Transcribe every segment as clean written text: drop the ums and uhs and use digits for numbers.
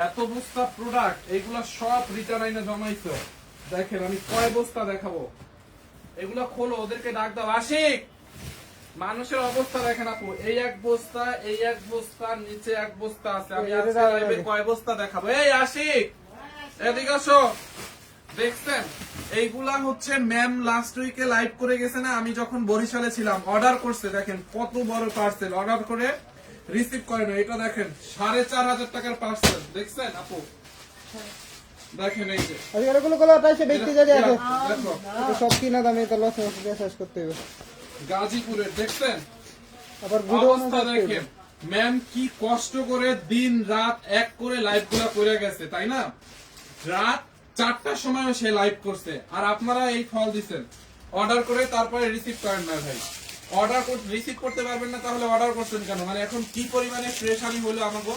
এত বস্তা প্রোডাক্ট, এইগুলা সব রিটার্ন আইনে জমাইছো। দেখেন আমি কয় বস্তা দেখাবো, এগুলা খোলো, ওদেরকে ডাক দাও। আশিক, মানুষের অবস্থা দেখেন আপু, এই এক বস্তা, এই এক বস্তা, নিচে এক বস্তা আছে। আমি আজকে লাইভে কয় বস্তা দেখাবো। এই আশিক, এদিকে আসো। দেখছেন, এইগুলা হচ্ছে ম্যাম লাস্ট উইকে লাইভ করে গেছে না, আমি যখন বরিশালে ছিলাম, অর্ডার করছে। দেখেন কত বড় পার্সেল, অর্ডার করে রিসিভ করে না। এটা দেখেন 4,500 টাকার পার্সেল। দেখছেন আপু, দেখেন এই যে সব কিনা দামে শেষ করতে হবে। গাজীপুরের দেখছেন অবস্থা দেখেন। ম্যাম কি কষ্ট করে দিন রাত এক করে লাইভ গুলা করে গেছে, তাই না? রাত 4টার সময় সে লাইভ করছে, আর আপনারা এই ফল দিচ্ছেন। অর্ডার করে তারপরে রিসিভ করেন না ভাই। অর্ডার রিসিভ করতে পারবেন না, তাহলে অর্ডার করছেন কেন? মানে এখন কি পরিমাণে প্রেশানি হলো আমাকে।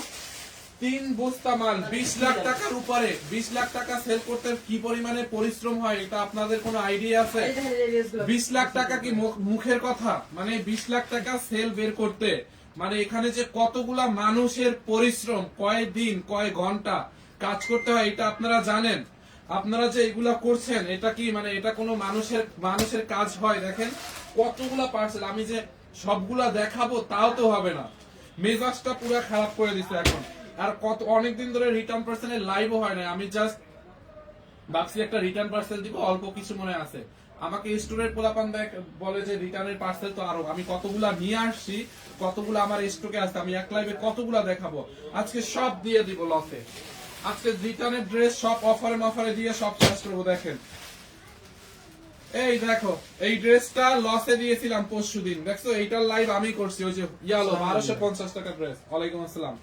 3 বস্তা মাল 20 লাখ টাকার উপরে, 20 লাখ টাকা সেল করতে কি পরিমাণে পরিশ্রম হয়, এটা আপনাদের কোনো আইডিয়া আছে? 20 লাখ টাকা কি মুখের কথা? মানে 20 লাখ টাকা সেল বের করতে, মানে এখানে যে কতগুলা মানুষের পরিশ্রম, কয় দিন কয় ঘন্টা কাজ করতে হয়, এটা আপনারা জানেন? আপনারা যে এগুলা করছেন, এটা কি মানে এটা কোনো মানুষের কাজ হয়? দেখেন কতগুলা পার্সেল, আমি যে সবগুলা দেখাবো তাও তো হবে না। মেজাজটা পুরো খারাপ করে দিচ্ছে এখন। আর কত অনেকদিন ধরে রিটার্ন পার্সেলের লাইভও হয় না। আমি জাস্ট ভাবছি একটা রিটার্ন পার্সেল দিব, অল্প কিছু মনে আছে। আমাকে স্টোরের পোলাপান বলে যে রিটার্নের পার্সেল তো আরো, আমি কতগুলা নিয়ে আসছি, কতগুলা আমার স্টকে আছে, আমি এক লাইভে কতগুলা দেখাবো। আজকে সব দিয়ে দিব লসে। আজকে রিটার্নের ড্রেস সব অফারে দিয়ে সব শেষ করবো। দেখেন এই দেখো, এই ড্রেসটা লসে দিয়েছিলাম পরশুদিন, দেখছো? এইটার লাইভ আমি করছি, ওই যে ইয়ালো 1250 টাকা ড্রেস। ওয়ালাইকুম আসসালাম।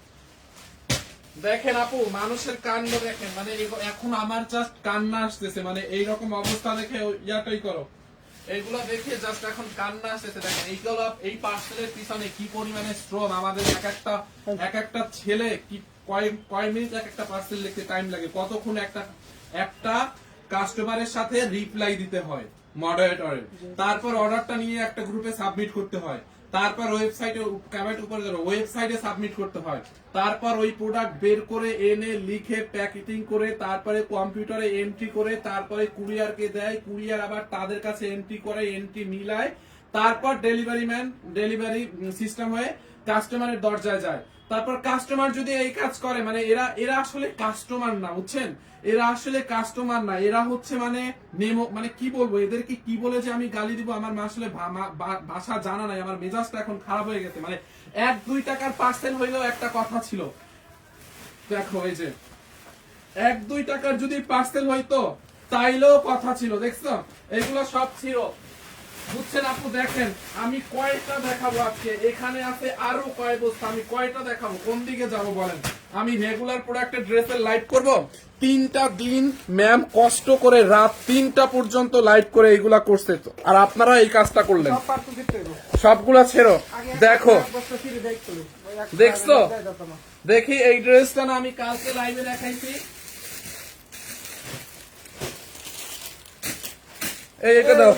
দেখেন আপু, মানুষের কাণ্ড দেখেন, মানে এখন আমার জাস্ট কান্না আসতেছে। মানে এইরকম অবস্থা দেখে ইয়াটাই করো, এইগুলা দেখে জাস্ট এখন কান্না আসতেছে। দেখেন এইগুলো, এই পার্সেলের পিছনে কি পরিমাণে শ্রম। আমাদের এক একটা ছেলে কি কয় মিনিট এক একটা পার্সেল লিখতে টাইম লাগে, কতক্ষণ একটা কাস্টমারের সাথে রিপ্লাই দিতে হয় মডারেটরের, তারপর অর্ডারটা নিয়ে একটা গ্রুপে সাবমিট করতে হয়, তারপর ওয়েবসাইটে কমেন্ট উপরে ওয়েবসাইটে সাবমিট করতে হয়, তারপর ওই প্রোডাক্ট বের করে এনে লিখে প্যাকেটিং করে, তারপরে কম্পিউটারে এন্ট্রি করে, তারপরে কুরিয়ারকে দেয়, কুরিয়ার আবার তাদের কাছে এন্ট্রি করে, এন্ট্রি মিলায়, তারপর ডেলিভারি সিস্টেম হয়ে কাস্টমারের দরজায় যায়। তারপর কাস্টমার যদি এই কাজ করে, মানে এরা আসলে কাস্টমার না, বুঝছেন? এরা আসলে কাস্টমার না, এরা হচ্ছে মানে মানে কি বলবো এদেরকে, কি বলে যে আমি গালি দিব, আমার আসলে ভাষা জানা নাই। আমার মেজাজটা এখন খারাপ হয়ে গেছে। মানে 1-2 টাকার পার্সেল হইলেও একটা কথা ছিল। দেখো এই যে 1-2 টাকার যদি পার্সেল হইতো তাইলেও কথা ছিল, দেখছো? এগুলো সব ছিল, বুঝছেন আপু? দেখেন আমি কয়টা দেখাবো আজকে, এখানে আছে আরো কয় বস্তা, আমি কয়টা দেখাবো, কোন দিকে যাবো বলেন? আমি রেগুলার প্রোডাক্টের ড্রেসের লাইভ করব 3টা দিন। ম্যাম কষ্ট করে রাত 3টা পর্যন্ত লাইভ করে এইগুলা করছে, তো আর আপনারা এই কাজটা করলেন। সবগুলা ছেড়ো। দেখো, দেখছো? দেখি এই ড্রেসটা না আমি কালকে লাইভে দেখাইছি, এইটা দাও।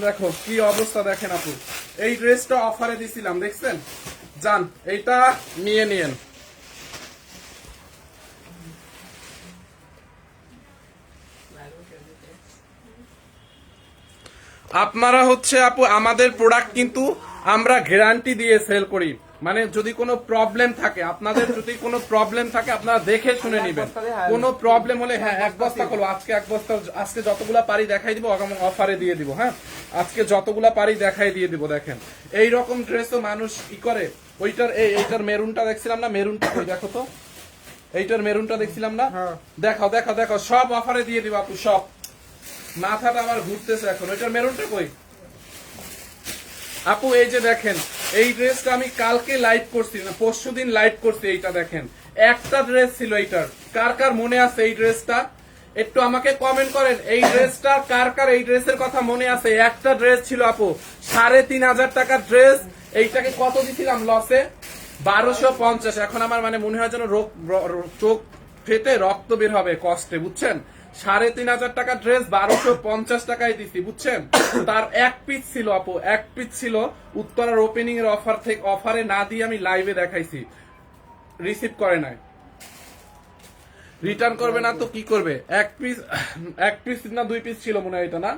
দেখো কি অবস্থা, দেখেন আপু, এই ড্রেসটা অফারে দিছিলাম, দেখছেন? যান এইটা নিয়ে নিয়েন। আপনারা হচ্ছে আপু, আমাদের প্রোডাক্ট কিন্তু আমরা গ্যারান্টি দিয়ে সেল করি। মানে যদি কোনো প্রবলেম থাকে, আপনাদের যদি কোনো প্রবলেম থাকে, আপনারা দেখে শুনে নেবেন। কোনো প্রবলেম হলে হ্যাঁ 1 বস্তা করবো, আজকে 1 বস্তা, আজকে যতগুলা পারি দেখাই দিব, অফারে দিয়ে দিব। হ্যাঁ আজকে যতগুলা পারি দেখাই দিয়ে দিব। দেখেন এইরকম ড্রেসও মানুষ কি করে। এইটার মেরুনটা দেখছিলাম না, মেরুনটা কই দেখো তো, এইটার মেরুনটা দেখছিলাম না, দেখো দেখো দেখো, সব অফারে দিয়ে দিব আপু, সব। মাথাটা আবার ঘুরতেছে এখন, ওইটার মেরুনটা কই আপু? এই যে দেখেন, এই ড্রেসটা আমি কালকে লাইভ করছি না, পরশুদিন লাইভ করছি। এইটা দেখেন, একটা ড্রেস ছিল এইটার। কার কার মনে আছে এই ড্রেসটা? একটু আমাকে কমেন্ট করেন, এই ড্রেসটা কার কার এই ড্রেসের কথা মনে আছে? একটা ড্রেস ছিল আপু, 3,500 টাকার ড্রেস। এইটাকে কত দিছিলাম লসে? 1250। এখন আমার মানে মনে হয় যেন চোখ ফেটে রক্ত বের হবে কষ্টে, বুঝছেন? 3,500 টাকা ড্রেস 1250 টাকায় দিছি, বুঝছেন? তার 1 পিস ছিল আপু, 1 পিস ছিল। উত্তরার ওপেনিং এর অফারে না দিয়ে আমি লাইভে দেখাইছি, রিসিভ করে নাই। রিটার্ন করবে না তো কি করবে? এক পিস না 2 পিস ছিল মনে হয় এটা, না?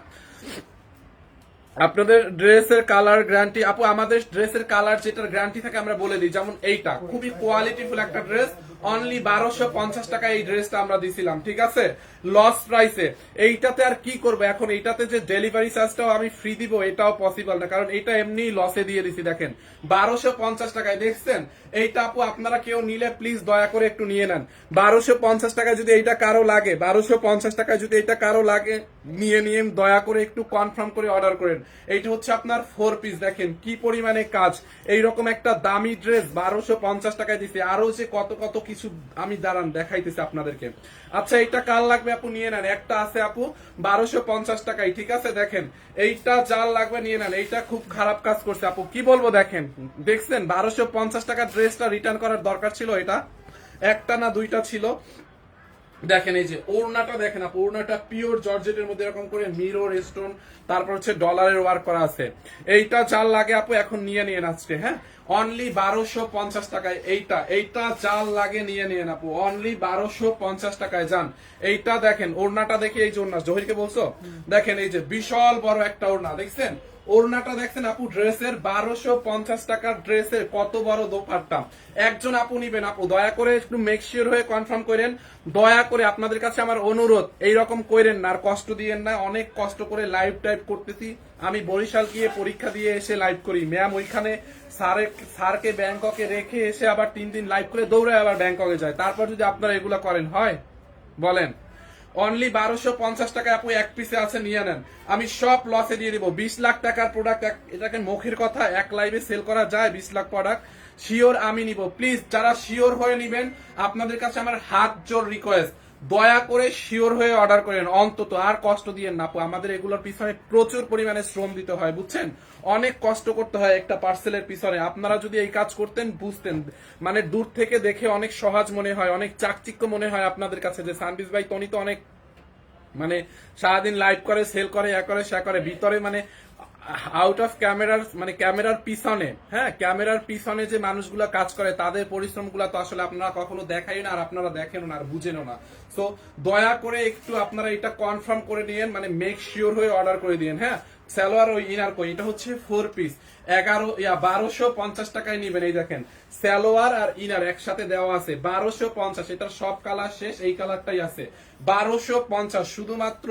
আপনাদের ড্রেসের কালার গ্যারান্টি আপু, আমাদের ড্রেসের কালার যেটার গ্যারান্টি থাকে আমরা বলে দিই। যেমন এইটা খুবই কোয়ালিটিফুল একটা ড্রেস, অনলি 1250 টাকা এই ড্রেসটা আমরা দিছিলাম, ঠিক আছে, লস প্রাইসে। এইটাতে আর কি করবে এখন, এইটাতে যে ডেলিভারি চার্জটাও আমি ফ্রি দিব এটাও পসিবল না, কারণ এটা এমনি লসে দিয়ে দিছি। দেখেন 1250 টাকায়, দেখছেন? এইটা আপু আপনারা কেউ নিলে প্লিজ দয়া করে একটু নিয়ে নেন। 1250 টাকায় যদি এইটা কারো লাগে, 1250 টাকায় যদি এটা কারো লাগে, নিয়ে নিয়ে দয়া করে একটু কনফার্ম করে অর্ডার করেন। এইটা হচ্ছে আপনার 4 পিস, দেখেন কি পরিমাণে কাজ। এইরকম একটা দামি ড্রেস 1250 টাকায় দিছে, আরো যে কত কত কিছু আমি দাঁড়ান দেখাইতেছি আপনাদেরকে। আচ্ছা এইটা কার লাগবে আপু নিয়ে নেন, একটা আছে আপু 1250 টাকায়, ঠিক আছে? দেখেন এইটা যার লাগবে নিয়ে নেন। এইটা খুব খারাপ কাজ করছে আপু, কি বলবো, দেখেন দেখছেন 1250 টাকার ড্রেসটা রিটার্ন করার দরকার ছিল, এটা একটা না দুইটা ছিল। দেখেন এই যে ওড়নাটা দেখেন আপু, ওড়নাটা পিওর জর্জেটের মধ্যে এরকম করে মিরর স্টোন, তারপর হচ্ছে ডলারের ওয়ার্ক করা আছে। এইটা যার লাগে আপু এখন নিয়ে নিয়ে আজকে, হ্যাঁ, অনলি 1250 টাকায়। এইটা যার লাগে নিয়ে নিয়ে আপু, অনলি 1250 টাকায় যান। এইটা দেখেন ওড়নাটা দেখে, এই যে ওড়না জহিরকে বলছো, দেখেন এই যে বিশাল বড় একটা ওড়না, দেখছেন ওড়নাটা দেখছেন আপু, ড্রেসের 1250 টাকার ড্রেসের কত বড় দোপাট্টা। একজন আপু নিবেন আপু, দয়া করে একটু মেক শিওর হয়ে কনফার্ম করেন, দয়া করে আপনাদের কাছে আমার অনুরোধ, এইরকম করেন না আর কষ্ট দিয়েন না। অনেক কষ্ট করে লাইভ টাইপ করতেছি আমি, বরিশাল গিয়ে পরীক্ষা দিয়ে এসে লাইভ করি, ম্যাম ওইখানে স্যারকে ব্যাংককে রেখে এসে আবার 3 দিন লাইভ করে দৌড়ে আবার ব্যাংককে যায়, তারপর যদি আপনারা এগুলো করেন হয় বলেন? অনলি 1250 টাকায় আপু এক পিসে আছে, নিয়ে নেন। আমি সব লসে দিয়ে দিব। 20 লাখ টাকার প্রোডাক্ট, এটাকে মুখের কথা, এক লাইভে সেল করা যায় 20 লাখ প্রোডাক্ট। শিওর আমি নিব, প্লিজ যারা শিওর হয়ে নিবেন আপনাদের কাছে আমার হাত জোর রিকোয়েস্ট, দয়া করে শিওর হয়ে অর্ডার করেন অন্তত, আর কষ্ট দিয়েন না আপু। আমাদের এগুলোর পিছনে প্রচুর পরিমাণে শ্রম দিতে হয়, বুঝছেন, অনেক কষ্ট করতে হয় একটা পার্সেলের পিছনে। আপনারা যদি এই কাজ করতেন বুঝতেন, মানে দূর থেকে দেখে অনেক সহজ মনে হয়, অনেক চাকচিক্য মনে হয় আপনাদের কাছে, যে সানবিজ ভাই তনি তো অনেক মানে সারাদিন লাইভ করে, সেল করে, এ করে সে করে, ভিতরে মানে আউট অফ ক্যামেরার, মানে ক্যামেরার পিছনে, হ্যাঁ, ক্যামেরার পিছনে যে মানুষগুলা কাজ করে তাদের পরিশ্রম গুলা তো আসলে আপনারা কখনো দেখাই না, আর আপনারা দেখেনও না আর বুঝেনও না। তো দয়া করে একটু আপনারা এটা কনফার্ম করে নিয়েন, মানে মেক শিওর হয়ে অর্ডার করে দিয়েন, হ্যাঁ। সালোয়ার ওই ইনার কই, এটা হচ্ছে 4 পিস, 1250 টাকায় নিবেন। এই দেখেন সালোয়ার আর ইনার একসাথে দেওয়া আছে 1250, এটার সব কালার শেষ, এই কালারটাই আছে 1250, শুধুমাত্র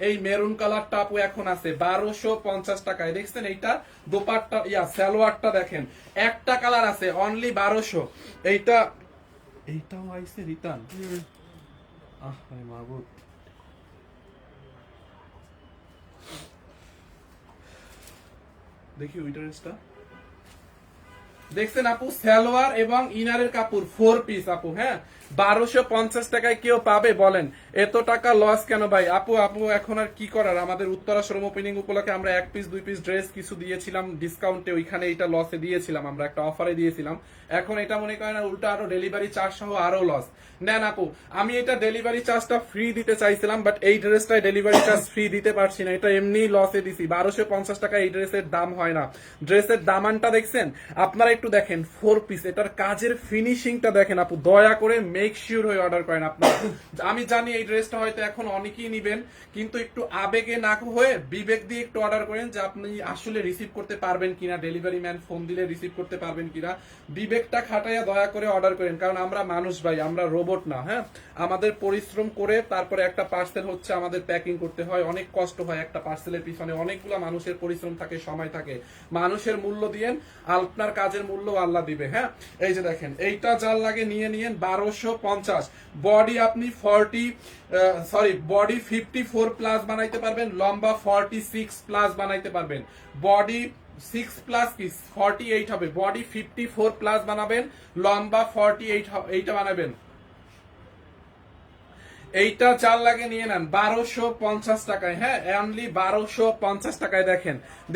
এই মেরুন কালারটা আপু এখন আছে 1250 টাকায়। দেখছেন এইটা দোপাট্টা, সালোয়ারটা দেখেন, একটা কালার আছে অনলি 1200। এইটাও আইছে রিটার্ন, মাহবুব দেখি ওই ড্রেসটা দেখছেন আপু, সালোয়ার এবং ইনারের কাপড় 4 পিস আপু, হ্যাঁ, 1250 টাকায় কেউ পাবে বলেন? এত টাকা লস কেন ভাই? আপু এখন আর কি করার, আমাদের উত্তরা শোরুম ওপেনিং উপলক্ষে আমরা 1 পিস 2 পিস ড্রেস কিছু দিয়েছিলাম ডিসকাউন্টে, ওইখানে এটা লসে দিয়েছিলাম, আমরা একটা অফারে দিয়েছিলাম। এখন এটা মনে করেন উল্টা আরো ডেলিভারি চার্জ সহ আরো লস নেন আপু। আমি এটা ডেলিভারি চার্জটা ফ্রি দিতে চাইছিলাম, বাট এই ড্রেসটায় ডেলিভারি চার্জ ফ্রি দিতে পারছি না, এটা এমনি লসে দিছি। 1250 টাকা এই ড্রেসের দাম হয় না। ড্রেসের দামানটা দেখছেন আপনারা, একটু দেখেন 4 পিস, এটার কাজের ফিনিশিংটা দেখেন আপু, দয়া করে মেক শিওর হয়ে অর্ডার করেন আপনারা। আমি জানি এই ড্রেসটা হয়তো এখন অনেকেই নিবেন, কিন্তু একটু আবেগে না হয়ে বিবেক দিয়ে একটু অর্ডার করেন, যে আপনি আসলে রিসিভ করতে পারবেন কিনা, ডেলিভারি ম্যান ফোন দিলে রিসিভ করতে পারবেন কিনা, বিবেকটা খাটাইয়া দয়া করে অর্ডার করেন। কারণ আমরা মানুষ ভাই, আমরা রোবট না, হ্যাঁ, আমাদের পরিশ্রম করে তারপরে একটা পার্সেল হচ্ছে আমাদের প্যাকিং করতে হয়, অনেক কষ্ট হয় একটা পার্সেলের পিছনে, অনেকগুলো মানুষের পরিশ্রম থাকে, সময় থাকে। মানুষের মূল্য দিয়েন, আপনার কাজের মূল্য আল্লাহ দিবে, হ্যাঁ। এই যে দেখেন এইটা যার লাগে নিয়ে নিয়েন 1250। বডি আপনি বডি 54 প্লাস বানাইতে পারবেন, লম্বা 46 প্লাস বানাইতে পারবেন। বডি 6 প্লাস কি 48 হবে, বডি 54 প্লাস বানাবেন, লম্বা 48 এইটা বানাবেন। এইটা চার লাগে নিয়ে নেন 1250 টাকায়, হ্যাঁ, অনলি 1250 টাকায়।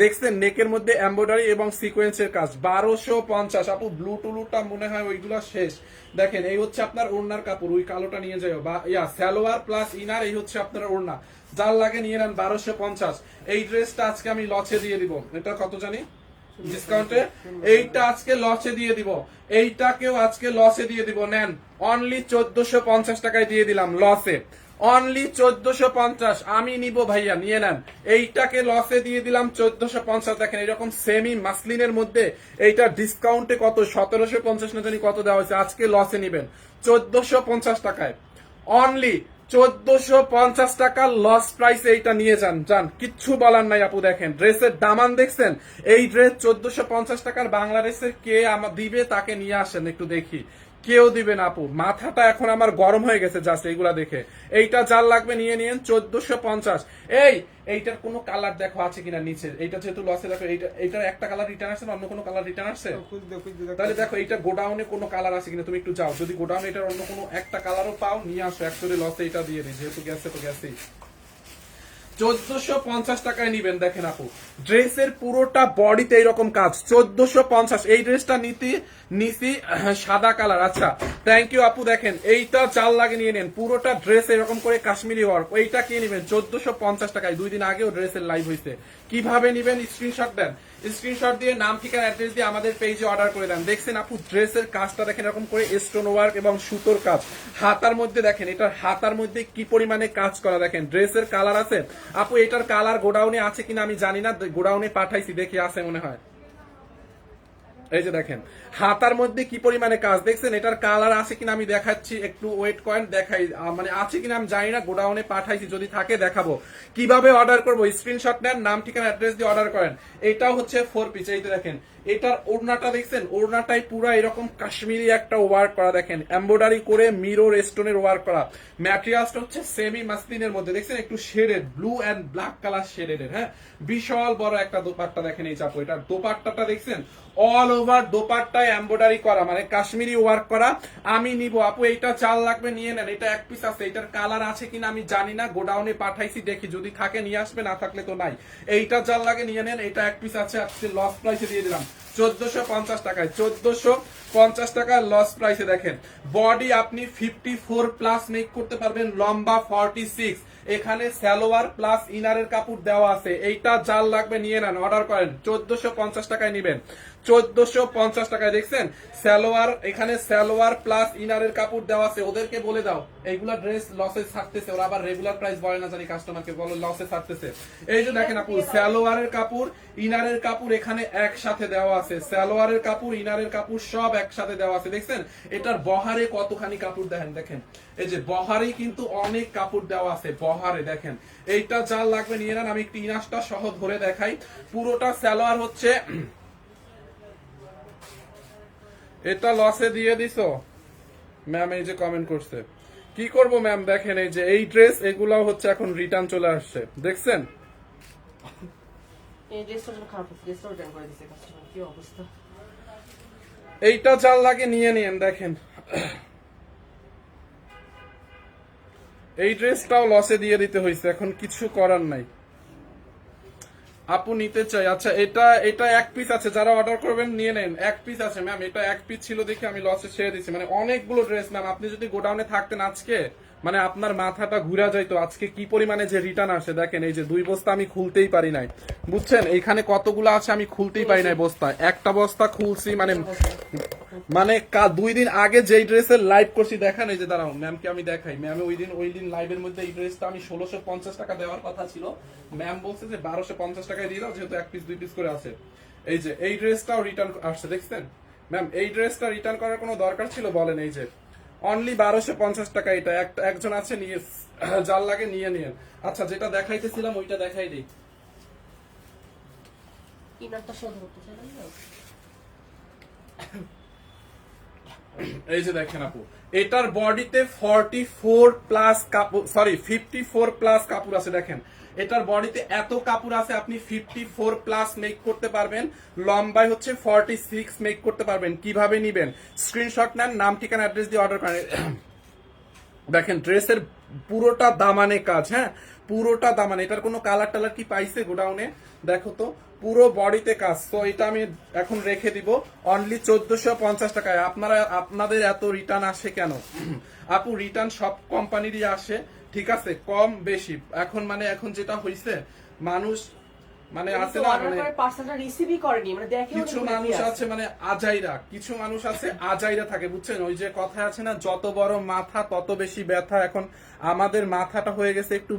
দেখছেন নেকের মধ্যে এমব্রয়ডারি এবং সিকোয়েন্সের কাজ 1250 আপু। ব্লু টুলুটা মনে হয় ওইগুলা শেষ। দেখেন এই হচ্ছে আপনার ওড়নার কাপড়, ওই কালোটা নিয়ে যাও, বা সালোয়ার প্লাস ইনার, এই হচ্ছে আপনার ওড়না। যার লাগে নিয়ে নেন 1250। এই ড্রেসটা আজকে আমি লচে দিয়ে দিব, এটা কত জানি ডিসকাউন্টে। এইটা আজকে লসে দিয়ে দিব, এইটাকেও আজকে লসে দিয়ে দিব, নেন অনলি 1450 টাকায় দিয়ে দিলাম লসে, অনলি 1450 আমি নিব ভাইয়া, নিয়ে নেন। এইটাকে লসে দিয়ে দিলাম 1450। দেখেন এরকম সেমি মাসলিনের মধ্যে এইটা ডিসকাউন্টে কত 1750 না জানি কত দেওয়া হয়েছে, আজকে লসে নিবেন 1450 টাকায়, অনলি 1450 টাকা লস প্রাইসে এইটা নিয়ে যান, যান, কিচ্ছু বলার নাই আপু। দেখেন ড্রেসের দামান দেখছেন, এই ড্রেস 1450 টাকার বাংলাদেশের কে আমার দিবে, তাকে নিয়ে আসেন একটু দেখি, কেউ দিবে না আপু। মাথাটা এখন আমার গরম হয়ে গেছে জাস্ট এইগুলা দেখে। এইটা যার লাগবে নিয়ে নিন 1450। এইটার কোনো কালার দেখো আছে কিনা নিচে, এইটা যেহেতু লসে, দেখো এইটার একটা কালার রিটার্ন আসছে, অন্য কোনো কালার রিটার্ন আসছে, তাহলে দেখো এইটা গোডাউনে কোনো কালার আছে কিনা, তুমি একটু যাও, যদি গোডাউনে এটার অন্য কোনো একটা কালারও পাও নিয়ে আসো, অ্যাকচুয়ালি লসে এটা দিয়ে দিই, যেহেতু গেছে তো গেছেই। 1450 টাকায় নিবেন। দেখেন আপু ড্রেসের পুরোটা বডিতে এইরকম কাজ, 1450। এই ড্রেসটা নিছি সাদা কালার। আচ্ছা থ্যাংক ইউ আপু। দেখেন এইটা চাল লাগে নিয়ে নেন, পুরোটা ড্রেস এরকম করে কাশ্মীরি ওয়ার্ক, এইটা কি নিবেন 1450 টাকায়। 2 দিন আগেও ড্রেসের লাইভ হয়েছে। কিভাবে নিবেন, স্ক্রিনশট দেন, স্ক্রিনশট দিয়ে নাম ঠিকানা অ্যাড্রেস দিয়ে আমাদের পেজে অর্ডার করে দেন। দেখছেন আপু ড্রেসের কাজটা দেখেন, এরকম করে স্টোন ওয়ার্ক এবং সুতোর কাজ, হাতার মধ্যে দেখেন, এটার হাতার মধ্যে কি পরিমাণে কাজ করা। দেখেন ড্রেসের কালার আছে আপু, এটার কালার গোডাউনে আছে কিনা আমি জানি না, গোডাউনে পাঠাইছি, দেখি আছে মনে হয়। এই যে দেখেন হাতার মধ্যে কি পরিমাণে কাজ, দেখছেন এটার কালার আছে কিনা আমি দেখাচ্ছি, একটু ওয়েট করেন, দেখাই, মানে আছে কিনা আমি জানি না, গোডাউনে পাঠাইছি, যদি থাকে দেখাবো। কিভাবে অর্ডার করবো, স্ক্রিনশট নেন, নাম ঠিকানা অ্যাড্রেস দিয়ে অর্ডার করেন। এটাও হচ্ছে 4 পিস। এই যে দেখেন এটার ওড়নাটা দেখছেন, ওড়নাটাই পুরো এরকম কাশ্মীরি একটা ওয়ার্ক করা, দেখেন এমব্রয়ডারি করে মিরর স্টোনের ওয়ার্ক করা। ম্যাটেরিয়ালসটা হচ্ছে সেমি মাসলিনের মধ্যে, দেখছেন একটু shaded, blue and black colour shaded. হ্যাঁ বিশাল বড় একটা দোপাট্টা দেখেন এই চাপু, এটার দোপাট্টাটা দেখছেন অল ওভার দোপাট্টায় এমব্রয়ডারি করা, মানে কাশ্মীরি ওয়ার্ক করা। আমি নিব আপু, এইটা চাল লাগবে নিয়ে নেন, এটা 1 পিস আছে, এটার কালার আছে কিনা আমি জানি না, গোডাউনে পাঠাইছি, দেখি যদি থাকে নিয়ে আসবে, না থাকলে তো নাই। এইটা চাল লাগে নিয়ে নেন, এটা 1 পিস আছে, আজকে লস প্রাইসে দিয়ে দিলাম 1450 টাকায়, 1450 টাকা লস প্রাইসে। দেখেন বডি আপনি 54 প্লাস মেক করতে পারবেন, লম্বা 46, এখানে সালোয়ার প্লাস ইনারের কাপড় দেওয়া আছে। এইটা জাল লাগবে নিয়ে নেন, অর্ডার করেন, 1450 টাকায় নিবেন, 1450 টাকায়। দেখছেন সালোয়ার, এখানে সালোয়ার প্লাস ইনারের কাপড় দেওয়া আছে। ওদেরকে বলে দাও এইগুলা ড্রেস লসে থাকতেছে, ওরা আবার রেগুলার প্রাইস বলে না জানি, কাস্টমারকে বলো লসে থাকতেছে। এই যে দেখেন আপু সালোয়ারের কাপড় ইনারের কাপড় এখানে একসাথে দেওয়া আছে, সালোয়ারের কাপড় ইনারের কাপড় সব একসাথে দেওয়া আছে। দেখছেন এটার বহারে কতখানি কাপড় দেখেন, দেখেন এই যে বহারে কিন্তু অনেক কাপড় দেওয়া আছে, বহারে দেখেন। এইটা যার লাগবে নিয়ে নেন, আমি একটু ইনাসটা সহ ধরে দেখাই। পুরোটা সালোয়ার হচ্ছে, এটা লসে দিয়ে দিছো ম্যাম, এই যে কমেন্ট করছে, কি করব ম্যাম। দেখেন এই যে এই ড্রেস, এগুলাও হচ্ছে এখন রিটার্ন চলে আসছে, দেখছেন এইটা যার লাগে নিয়ে নিন। দেখেন এই ড্রেসটাও লসে দিয়ে দিতে হয়েছে, এখন কিছু করার নাই। আপু নিতে চাই, আচ্ছা এটা 1 পিস আছে, যারা অর্ডার করবেন নিয়ে নেন, 1 পিস আছে ম্যাম, এটা 1 পিস ছিল দেখে আমি লসে ছেড়ে দিচ্ছি। মানে অনেকগুলো ড্রেস ম্যাম, আপনি যদি গোডাউনে থাকতেন আজকে, মানে আপনার মাথাটা ঘুরা যাইতো আজকে কি পরিমাণে যে রিটার্ন আসে। দেখেন এই যে 2 বস্তা আমি খুলতেই পারি নাই, বুঝছেন এইখানে কতগুলো আছে আমি খুলতেই পারি নাই বস্তা, একটা বস্তা খুলছি, মানে 2 দিন আগে যেই ড্রেসের লাইভ করছি, দেখেন এই যে দাঁড়াও ম্যামকে আমি দেখাই। ম্যাম ওই দিন লাইভের মধ্যে এই ড্রেসটা আমি 1650 টাকা দেওয়ার কথা ছিল, ম্যাম বলছে যে 1250 টাকায় দিয়ে দাও, যেহেতু 1 পিস 2 পিস করে আছে। এই যে এই ড্রেসটাও রিটার্ন আসছে, দেখছেন ম্যাম এই ড্রেসটা রিটার্ন করার কোনো দরকার ছিল বলেন? এই যে অনলি 1250 টাকা, এটা একজন আছে নিয়ে, যার লাগে নিয়ে নিন। আচ্ছা যেটা দেখাইতেছিলাম ওইটা দেখাই দিই। এই যে দেখেন আপু, এটার বডিতে 44 প্লাস কাপড়, সরি 54 প্লাস কাপড় আছে। দেখেন এটার বডিতে এত কাপড় আছে, আপনি 54 প্লাস মেক করতে পারবেন, লম্বায় হচ্ছে 46 মেক করতে পারবেন। কিভাবে নিবেন, স্ক্রিনশট নেন, নাম ঠিকানা অ্যাড্রেস দিয়ে অর্ডার করেন। দেখেন ড্রেসের পুরোটা দামানে কাজ, হ্যাঁ পুরোটা দামানে, এটার কোনো কালার টালার কি পাইছে গোডাউনে, দেখো তো পুরো বডিতে কাজ। তো এটা আমি এখন রেখে দিব অনলি 1450 টাকায়। আপনাদের এত রিটার্ন আসে কেন আপু? রিটার্ন সব কোম্পানিরই আসে, ঠিক আছে, কম বেশি। এখন যেটা হয়েছে, মানুষ মানে উনি আছে তো না order মানে করে পার্সেলটা রিসিভই করেনি, মানে দেখেও কিছু নি মানুষ আছে মানে আজাইরা, কিছু মানুষ আছে আজাইরা থাকে, বুঝছেন? ওই যে কথা আছে না, যত বড় মাথা তত বেশি ব্যথা। এখন আমাদের মাথাটা হয়ে গেছে একটু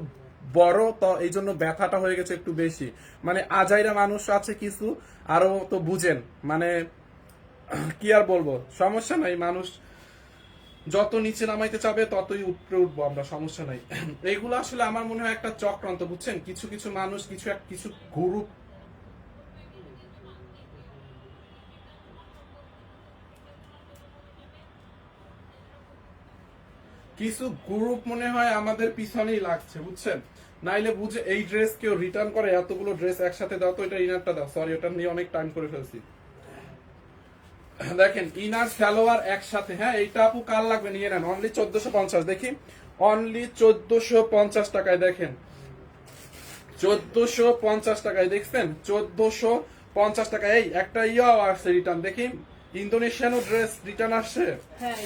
বড়, তো এই জন্য ব্যথাটা হয়ে গেছে একটু বেশি। মানে আজাইরা মানুষ আছে কিছু, আরো তো বুঝেন মানে কি আর বলবো, সমস্যা নাই। মানুষ যত নিচে নামাইতে চাবে ততই উপরে উঠবো আমরা, সমস্যা নাই। এইগুলো আসলে আমার মনে হয় একটা চক্রান্ত, বুঝছেন? কিছু কিছু মানুষ, কিছু গ্রুপ কিছু গ্রুপ মনে হয় আমাদের পিছনেই লাগছে, বুঝছেন? নাইলে বুঝে এই ড্রেস কেউ রিটার্ন করে? এতগুলো ড্রেস একসাথে দাও তো, এটা ইনারটা দাও, সরি ওটা নিয়ে অনেক টাইম করে ফেলছি। দেখেন ইনার সালোয়ার একসাথে, হ্যাঁ এইটা আপু কার লাগবে নিয়ে নেন, অনলি 1450। দেখি অনলি 1450 টাকায়, দেখেন 1450 টাকায়, দেখছেন 1450 টাকায়। এই একটা ইয়াও আসছে রিটার্ন, দেখি ইন্দোনেশিয়ানও ড্রেস রিটার্ন আসছে, হ্যাঁ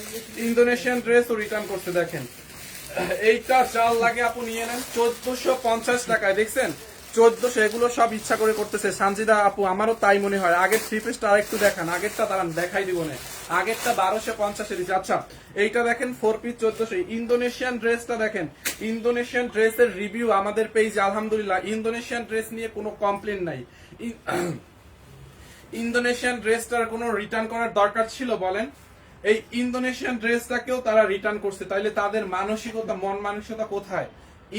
ইন্দোনেশিয়ান ড্রেসও রিটার্ন করতে। দেখেন এইটা চাল লাগে আপু নিয়ে নেন 1450 টাকায়, দেখছেন 1400। এগুলো সব ইচ্ছা করে করতেছে সানজিদা আপু, আমারও তাই মনে হয়। আগের থ্রি পিসটা আরেকটু দেখান, আগেরটা দাঁড়ান দেখাই দিব না, আগেরটা 1250 দিচ্ছে। আচ্ছা এইটা দেখেন 4 পিস 1400। ইন্দোনেশিয়ান ড্রেসটা দেখেন, ইন্দোনেশিয়ান ড্রেসের রিভিউ আমাদের পেজে আলহামদুলিল্লাহ, ইন্দোনেশিয়ান ড্রেস নিয়ে কোনো কমপ্লেন নাই। ইন্দোনেশিয়ান ড্রেসটার কোনো রিটার্ন করার দরকার ছিল বলেন? এই ইন্দোনেশিয়ান ড্রেসটাকেও তারা রিটার্ন করছে, তাইলে তাদের মানসিকতা, মন মানসিকতা কোথায়?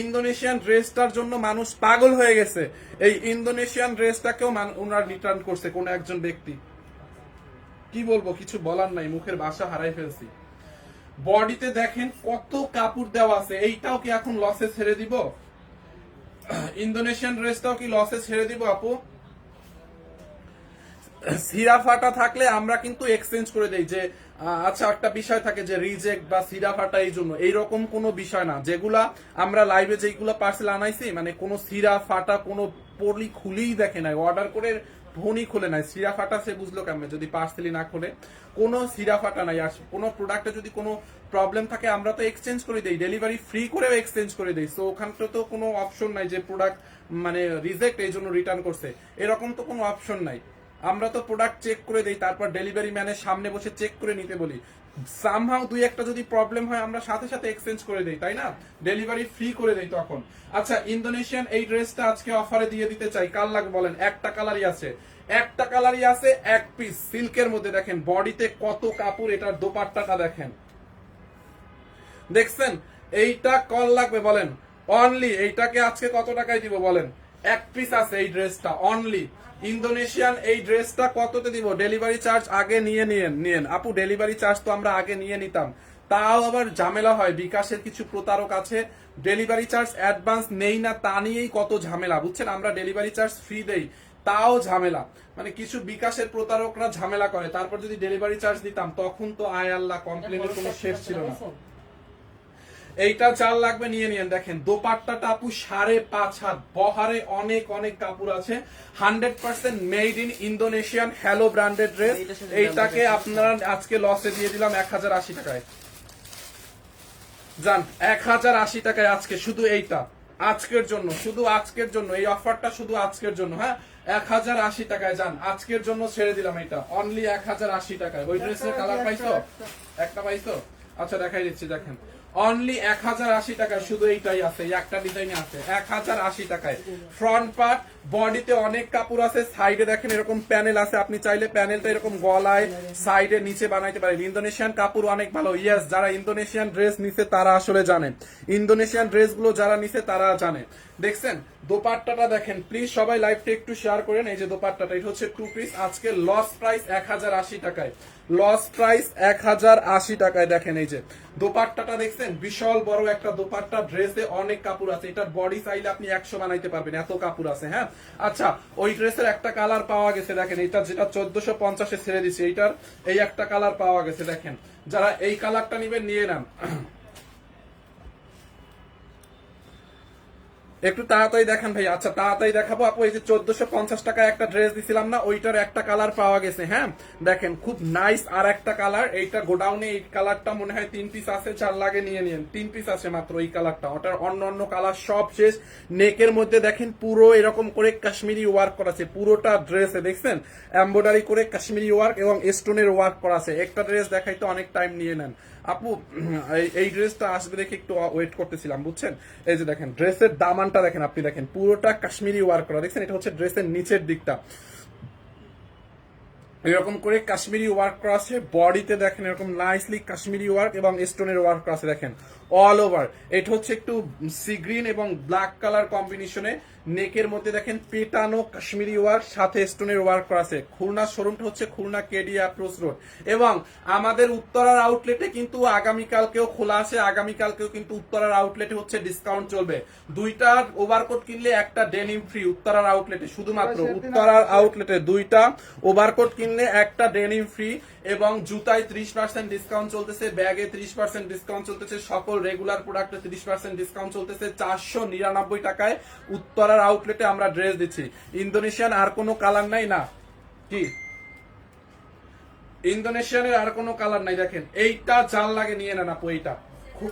ইন্দোনেশিয়ান ড্রেসটার জন্য মানুষ পাগল হয়ে গেছে, এই ইন্দোনেশিয়ান ড্রেসটাকেও ওনারা রিটার্ন করছে কোন একজন ব্যক্তি। কি বলবো, কিছু বলার নাই, মুখের ভাষা হারাই ফেলছি। বডিতে দেখেন কত কাপড় দেওয়া আছে, এইটাও কি এখন লসে ছেড়ে দিব? ইন্দোনেশিয়ান ড্রেসটাও কি লসে ছেড়ে দিব আপু? সিরা ফাটা থাকলে আমরা কিন্তু এক্সচেঞ্জ করে দেই, যে আচ্ছা একটা বিষয় থাকে যে রিজেক্ট বা সিরা ফাটা, এই জন্য এইরকম কোনো বিষয় না। যেগুলা আমরা লাইভে যেগুলা পার্সেল আনাইছি, মানে কোনো সিরা ফাটা কোনো পলি খুলেই দেখে নাই, অর্ডার করে ফোনই খুলে নাই, সিরা ফাটা সে বুঝলো কেমনে যদি পার্সেলই না খুলে? কোনো সিরা ফাটা নাই। আর কোনো প্রোডাক্টে যদি কোনো প্রবলেম থাকে আমরা তো এক্সচেঞ্জ করে দেই, ডেলিভারি ফ্রি করেও এক্সচেঞ্জ করে দেই। সো ওখানটা তো কোনো অপশন নাই যে প্রোডাক্ট মানে রিজেক্ট এই জন্য রিটার্ন করছে, এরকম তো কোনো অপশন নাই। আমরা তো প্রোডাক্ট চেক করে দেই, তারপর ডেলিভারি ম্যানের সামনে বসে চেক করে নিতে বলি। সামহাও দুই একটা যদি প্রবলেম হয় আমরা সাথে সাথে এক্সচেঞ্জ করে দেই, তাই না? ডেলিভারি ফ্রি করে দেই তখন। আচ্ছা ইন্দোনেশিয়ান এই ড্রেসটা আজকে অফারে দিয়ে দিতে চাই, কার লাগবে বলেন? একটা কালারই আছে, একটা কালারই আছে, এক পিস সিল্কের মধ্যে। দেখেন বডিতে কত কাপড়, এটার দোপাট্টাটা দেখেন, দেখছেন? এইটা কল লাগবে বলেন? অনলি এইটাকে আজকে কত টাকায় দিব বলেন? এক পিস আছে এই ড্রেসটা অনলি। ইন্দোনেশিয়ান এই ড্রেসটা কততে দিব? ডেলিভারি চার্জ আগে নিয়েন আপু, ডেলিভারি চার্জ তো আমরা আগে নিয়ে নিতাম, তাও আবার ঝামেলা হয়। বিকাশের কিছু প্রতারক আছে, ডেলিভারি চার্জ অ্যাডভান্স নেই না, তা নিয়েই কত ঝামেলা, বুঝছেন? আমরা ডেলিভারি চার্জ ফ্রি দেই, তাও ঝামেলা। মানে কিছু বিকাশের প্রতারকরা ঝামেলা করে, তারপর যদি ডেলিভারি চার্জ দিতাম তখন তো আয় আল্লাহ কমপ্লেনের কোনো শেষ ছিল না। এইটা চাল লাগবে নিয়ে নিয়েন। দেখেন দোপাট্টাটা আপু 5.5 হাত বহারে, অনেক অনেক কাপড় আছে, 100% made in Indonesian hello branded dress. এইটাকে আপনারা আজকে লসে দিয়ে দিলাম 1080 টাকায়। জান 1080 টাকায় আজকে, শুধু এইটা আজকের জন্য, শুধু আজকের জন্য এই অফারটা, শুধু আজকের জন্য। হ্যাঁ 1080 টাকায় যান, আজকের জন্য ছেড়ে দিলাম এটা অনলি 1080 টাকায়। ওই ড্রেসের কালার পাইছো? একটা পাইছো? আচ্ছা দেখাই দিচ্ছি, দেখেন অনলি 1080 টাকায় শুধু এইটাই আছে, এই একটা ডিজাইনে আছে 1080 টাকায়। ফ্রন্ট পার্ট, বডিতে অনেক কাপড় আছে, সাইডে দেখেন এরকম প্যানেল আছে, আপনি চাইলে প্যানেলটা এরকম গলায় সাইডে নিচে বানাইতে পারেন। ইন্দোনেশিয়ান কাপড় অনেক ভালো, ইয়েস যারা ইন্দোনেশিয়ান ড্রেস নিছে তারা আসলে জানে, ইন্দোনেশিয়ান ড্রেসগুলো যারা নিছে তারা জানে। দেখছেন দোপাট্টাটা দেখেন, প্লিজ সবাই লাইভটা একটু শেয়ার করেন। এই যে দোপাট্টাটা, এটা হচ্ছে 2 পিস, আজকে লস প্রাইস 1080 টাকায়, লস প্রাইস 1080 টাকায়। দেখেন এই যে দোপাট্টাটা দেখছেন, বিশাল বড় একটা দোপাট্টা, ড্রেসে অনেক কাপড় আছে, এটার বডি চাইলে আপনি 100 বানাইতে পারবেন, এত কাপড় আছে। হ্যাঁ আচ্ছা ওই ড্রেসের একটা কালার পাওয়া গেছে, দেখেন এটা যেটা 1450-এ ছেড়ে দিচ্ছে, এইটার এই একটা কালার পাওয়া গেছে। দেখেন যারা এই কালারটা নিবেন নিয়ে নেন। একটু তাড়াতাড়ি দেখান ভাই। আচ্ছা তাড়াতাড়ি দেখাবো আপু। এই যে 1450 টাকায় একটা ড্রেস দিছিলাম না, ওইটার একটা কালার পাওয়া গেছে। হ্যাঁ দেখেন খুব নাইস আর একটা কালার। এইটা গোডাউনে এই কালারটা মনে হয় 3 পিস আছে, 4 লাগে নিয়ে নিন। 3 পিস আছে মাত্র এই কালারটা, ওটার অন্য অন্য কালার সব শেষ। নেকের মধ্যে দেখেন পুরো এরকম করে কাশ্মীরি ওয়ার্ক করা আছে পুরোটা ড্রেসে, দেখছেন এমব্রয়ডারি করে কাশ্মীরি ওয়ার্ক এবং স্টোনের ওয়ার্ক করা আছে। একটা ড্রেস দেখাইতে অনেক টাইম নিয়ে নেন আপু। এই ড্রেসটা আসবে দেখে একটু ওয়েট করতেছিলাম বুঝছেন। এই যে দেখেন ড্রেসের দামানটা দেখেন, আপনি দেখেন পুরোটা কাশ্মীরি ওয়ার্ক করা, দেখছেন এটা হচ্ছে ড্রেসের নিচের দিকটা এরকম করে কাশ্মীরি ওয়ার্ক করা আছে। বডিতে দেখেন এরকম নাইসলি কাশ্মীরি ওয়ার্ক এবং স্টোনের ওয়ার্ক করা আছে দেখেন অল ওভার। এটা হচ্ছে একটু সি গ্রিন এবং ব্ল্যাক কালার কম্বিনেশনে। নেকের মধ্যে দেখেন পেটানো কাশ্মীরি ওয়ার্ক সাথে স্টোনের ওয়ার্ক করা আছে। খুলনা শোরুমটা হচ্ছে খুলনা কেডি অ্যাপ্রোচ রোড, এবং আমাদের উত্তরার আউটলেটে কিন্তু আগামীকালকেও খোলা আছে। আগামীকালকেও কিন্তু উত্তরার আউটলেটে হচ্ছে ডিসকাউন্ট চলবে। দুইটা ওভারকোট কিনলে একটা ডেনিম ফ্রি উত্তরার আউটলেটে, শুধুমাত্র উত্তরার আউটলেটে দুইটা ওভারকোট কিনলে একটা ডেনিম ফ্রি, এবং জুতায় 30% ডিসকাউন্ট চলতেছে, ব্যাগে 30% ডিসকাউন্ট চলতেছে, সকল রেগুলার প্রোডাক্টে 30% ডিসকাউন্ট চলতেছে। 499 টাকায় উত্তরার আউটলেটে আমরা ড্রেস দিচ্ছি। ইন্দোনেশিয়ান আর কোনো কালার নাই না কি? ইন্দোনেশিয়ানের আর কোনো কালার নাই। দেখেন এইটা জাল লাগে নিয়ে নেন আপু। এইটা খুব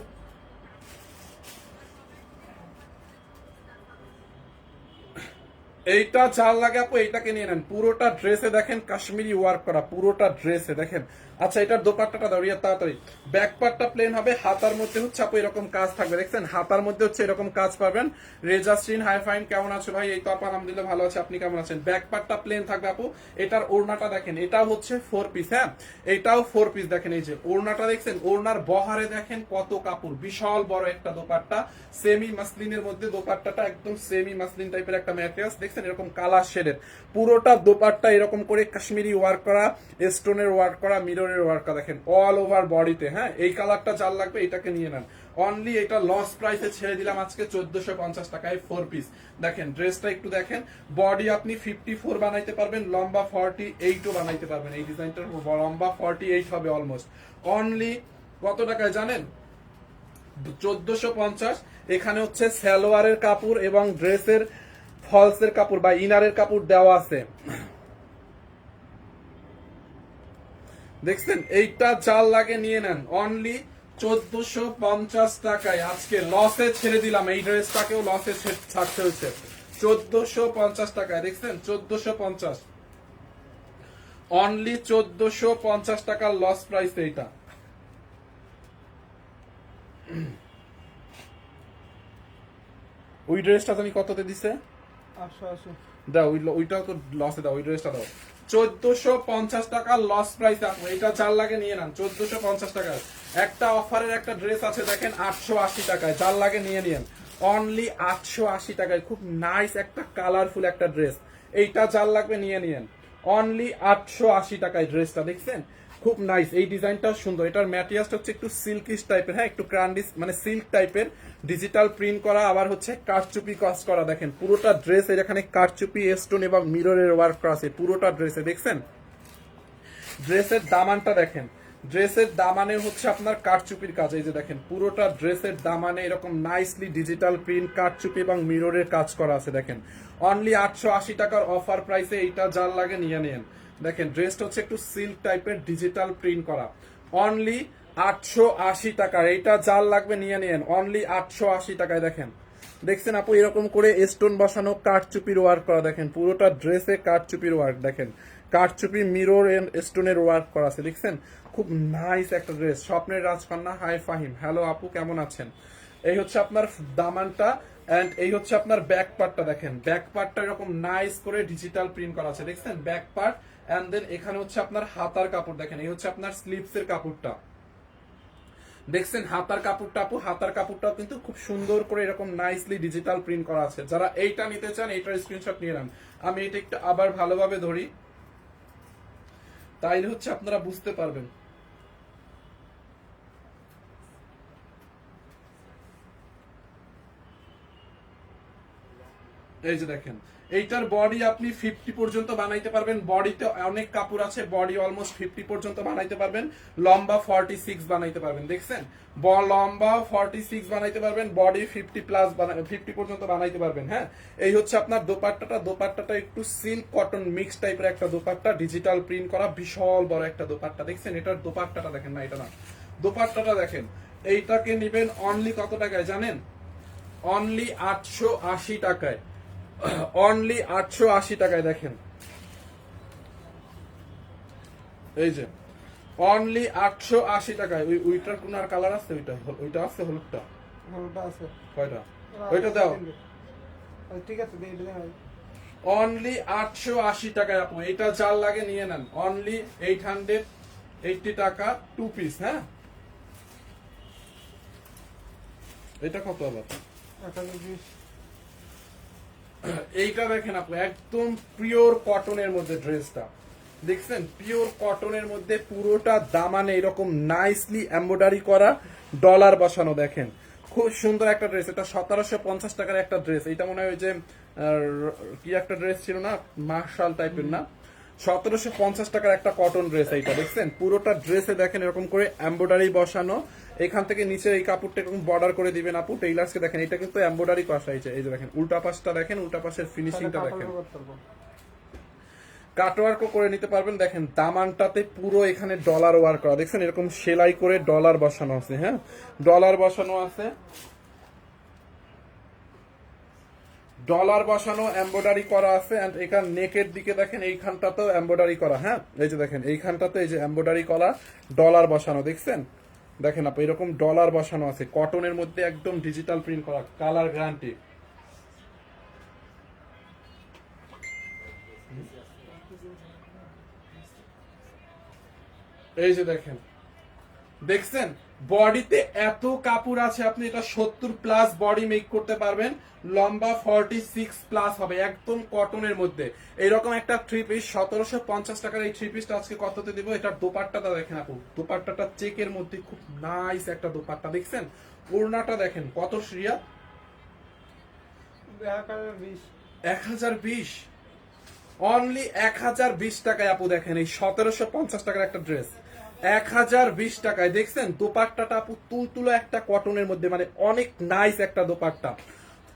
এইটা চাল লাগে আপু, এইটাকে নিয়ে নেন। পুরোটা ড্রেসে দেখেন কাশ্মীরি ওয়ার্ক করা, পুরোটা ড্রেসে দেখেন। আচ্ছা এটার দোপাট্টাটা দাঁড়িয়ে তাড়াতাড়ি। ব্যাক পার্টটা প্লেন হবে, হাতার মধ্যে হচ্ছে আপু এরকম কাজ থাকবে, দেখছেন হাতার মধ্যে হচ্ছে এরকম কাজ পাবেন। রেজাস্ট্রিন হাই ফাইন কেমন আছো ভাই? এই তো আপু আলহামদুলিল্লাহ ভালো আছে, আপনি কেমন আছেন? ব্যাক পার্টটা প্লেন থাকবে আপু। এটার ওড়নাটা দেখেন, এটাও হচ্ছে 4 পিস। হ্যাঁ এটাও 4 পিস। দেখেন এই যে ওড়নাটা দেখছেন, ওড়নার বহারে দেখেন কত কাপড়, বিশাল বড় একটা দোপাট্টা। সেমি মাসলিনের মধ্যে দোপাট্টাটা একদম সেমি মাসলিন টাইপের একটা ম্যাটেরিয়ালস, দেখছেন এরকম কালার শেডের। পুরোটা দোপাট্টা এরকম করে কাশ্মীরি ওয়ার্ক করা, স্টোনের ওয়ার্ক করা, মিররের ওয়ার্ক করা, দেখেন অল ওভার বডিতে। হ্যাঁ এই কালারটা যার লাগবে এটাকে নিয়ে নেন। অনলি এটা লস প্রাইসে ছেড়ে দিলাম আজকে 1450 টাকায় 4 পিস। দেখেন ড্রেসটা একটু দেখেন, বডি আপনি 54 বানাইতে পারবেন, লম্বা 48ও বানাইতে পারবেন। এই ডিজাইনটার লম্বা 48 হবে অলমোস্ট। অনলি কত টাকায় জানেন? 1450। এখানে হচ্ছে সালোয়ারের কাপড় এবং ড্রেসের ফলসের কাপড় বা ইনারের কাপড় দেওয়া আছে, দেখছেন এইটা চাল লাগে নিয়ে নেন। অনলি 1450 টাকায় আজকে লসে ছেড়ে দিলাম। এই ড্রেসটাকেও লসে ছাড়তে হয়েছে 1450 টাকায়, দেখছেন 1450। অনলি 1450 টাকার লস প্রাইস এইটা। ওই ড্রেসটা জানি কততে দিছে, 880। দাও ওইটাও তো লসে দাও, ওই ড্রেসটা দাও। 1450 টাকা লস প্রাইস আপু, এটা 4 লাগে নিয়ে নেন 1450 টাকায়। একটা অফারের একটা ড্রেস আছে দেখেন 880 টাকায়, 4 লাগে নিয়ে নিন। অনলি 880 টাকায় খুব নাইস একটা কালারফুল একটা ড্রেস, এইটা 4 লাগবে নিয়ে নিন। অনলি 880 টাকায় ড্রেসটা, দেখছেন খুব নাইস। এই ডিজাইনটাও সুন্দর। এটার ম্যাটেরিয়ালটা হচ্ছে একটু সিল্কিশ টাইপের, হ্যাঁ একটু ক্রান্ডিস মানে সিল্ক টাইপের, ডিজিটাল প্রিন্ট করা, আবার হচ্ছে কারচুপি কাজ করা। দেখেন পুরোটা ড্রেস এখানে কারচুপি স্টোন এবং মিররের ওয়ার্ক করা আছে পুরোটা ড্রেসে, দেখছেন। ড্রেসের দামানটা দেখেন, ড্রেসের দামানে হচ্ছে আপনার কারচুপির কাজ। এই যে দেখেন পুরোটা ড্রেসের দামানে এরকম নাইসলি ডিজিটাল প্রিন্ট, কারচুপি এবং মিররের কাজ করা আছে। দেখেন অনলি 880 টাকার অফার প্রাইসে এইটা যার লাগে নিয়ে নেন। দেখেন ড্রেসটা হচ্ছে একটু সিল্ক টাইপের ডিজিটাল প্রিন্ট করা। অনলি 880 টাকার, এইটা যার লাগবে নিয়ে নেন। অনলি 880 টাকায়। দেখেন দেখছেন আপু এরকম করে স্টোন বসানো কারচুপির ওয়ার্ক করা, দেখেন পুরোটা ড্রেসে কারচুপির ওয়ার্ক, দেখেন কারচুপি মিরর এন্ড স্টোনের ওয়ার্ক করা আছে, দেখছেন খুব নাইস একটা ড্রেস। স্বপ্নের রাজকন্যা হাই ফাহিম, হ্যালো আপু কেমন আছেন? এই হচ্ছে আপনার দামানটা এন্ড এই হচ্ছে আপনার ব্যাক পার্টটা। দেখেন ব্যাক পার্টটা এরকম নাইস করে ডিজিটাল প্রিন্ট করা আছে, দেখছেন ব্যাক পার্ট। এন্ড দেন এখানে হচ্ছে আপনার হাতার কাপড়, দেখেন এই হচ্ছে আপনার স্লিভসের কাপড়টা, দেখছেন হাতার কাপড়টা আপু। হাতার কাপড়টাও কিন্তু খুব সুন্দর করে এরকম নাইসলি ডিজিটাল প্রিন্ট করা আছে। যারা এইটা নিতে চান এইটার স্ক্রিনশট নিয়ে নেন। আমি এটা একটু আবার ভালোভাবে ধরি, তাইলে হচ্ছে আপনারা বুঝতে পারবেন। এই যে দেখেন এইটার বডি আপনি 50 পর্যন্ত বানাইতে পারবেন, বডিতে অনেক কাপড় আছে, বডি অলমোস্ট 50 পর্যন্ত বানাইতে পারবেন, লম্বা 46 বানাইতে পারবেন, দেখছেন লম্বা 46 বানাইতে পারবেন, বডি 50 প্লাস 50 পর্যন্ত বানাইতে পারবেন। হ্যাঁ, এই হচ্ছে আপনার দোপাট্টাটা। দোপাট্টাটা একটু সিল্ক কটন মিক্স টাইপের একটা দোপাট্টা, ডিজিটাল প্রিন্ট করা, বিশাল বড় একটা দোপাট্টা, দেখছেন এটার দোপাট্টাটা দেখেন, না এটা না, দোপাট্টাটা দেখেন। এইটাকে নেবেন অনলি কত টাকায় জানেন? অনলি 880 টাকায়, অনলি 880 টাকায়। দেখেন এই যে অনলি 880 টাকায়। ওইটার কোন আর কালার আছে? ওইটা আছে, হলুদটা হলুদটা আছে কয়টা? ওইটা দাও। ঠিক আছে, দিয়ে দিলে ভাই। অনলি 880 টাকায় আপু, এটা যার লাগে নিয়ে নেন। অনলি 880 টাকা 2 পিস। হ্যাঁ, এটা কত আবার? 1020। এইটা দেখেন আপু, একদম পিওর কটনের মধ্যে ড্রেসটা, দেখছেন পিওর কটনের মধ্যে, পুরোটা দামানে এরকম নাইসলি এমব্রয়ডারি করা, ডলার বসানো, দেখেন খুব সুন্দর একটা ড্রেস। এটা 1750 টাকার একটা ড্রেস। এটা মনে হয় ওই যে কি একটা ড্রেস ছিল না, মার্শাল টাইপের না, 1750 টাকার একটা কটন ড্রেস। এইটা দেখছেন পুরোটা ড্রেসে দেখেন এরকম করে এমব্রয়ডারি বসানো, এখান থেকে নিচে এই কাপড়টা এরকম বর্ডার করে দিবেন আপু। টেইলার্সকে দেখেন, এটা কিন্তু এমব্রয়ডারি করা হয়েছে। এই যে দেখেন উল্টা পাশটা দেখেন, উল্টা পাশের ফিনিশিংটা দেখেন, কাটওয়ার্কও করে নিতে পারবেন। দেখেন দামানটাতে পুরো এখানে ডলার ওয়ার্ক করা, দেখছেন এরকম সেলাই করে ডলার বসানো আছে। হ্যাঁ, ডলার বসানো আছে, ডলার বসানো, এমব্রয়ডারি করা আছে। এন্ড এখান নেকের দিকে দেখেন এইখানটাতেও এমব্রয়ডারি করা। হ্যাঁ, এই যে দেখেন এইখানটাতে এই যে এমব্রয়ডারি করা, ডলার বসানো, দেখছেন দেখেন আপু এরকম ডলার বসানো আছে, কটনের মধ্যে একদম ডিজিটাল প্রিন্ট করা, কালার গ্যারান্টি। এই যে দেখেন, দেখছেন বডিতে এত কাপড় আছে, আপনি এটা 70 প্লাস বডি মেক করতে পারবেন, লম্বা 46 প্লাস হবে, একদম কটনের মধ্যে। এইরকম একটা 3 পিস 1750 টাকার এই 3 পিসটা আজকে কততে দিব? এটার দোপাট্টাটা দেখেন আপু, দোপাট্টাটা চেকের মধ্যে খুব নাইস একটা দোপাট্টা, দেখছেন ওড়নাটা দেখেন কত শ্রিয়া, 1020 অনলি 1020 টাকায় আপু। দেখেন এই 1750 টাকার একটা ড্রেস 1020 টাকায়, দেখছেন দোপাট্টাটা আপু তুলতুলো একটা কটনের মধ্যে, মানে অনেক নাইস একটা দোপাট্টা।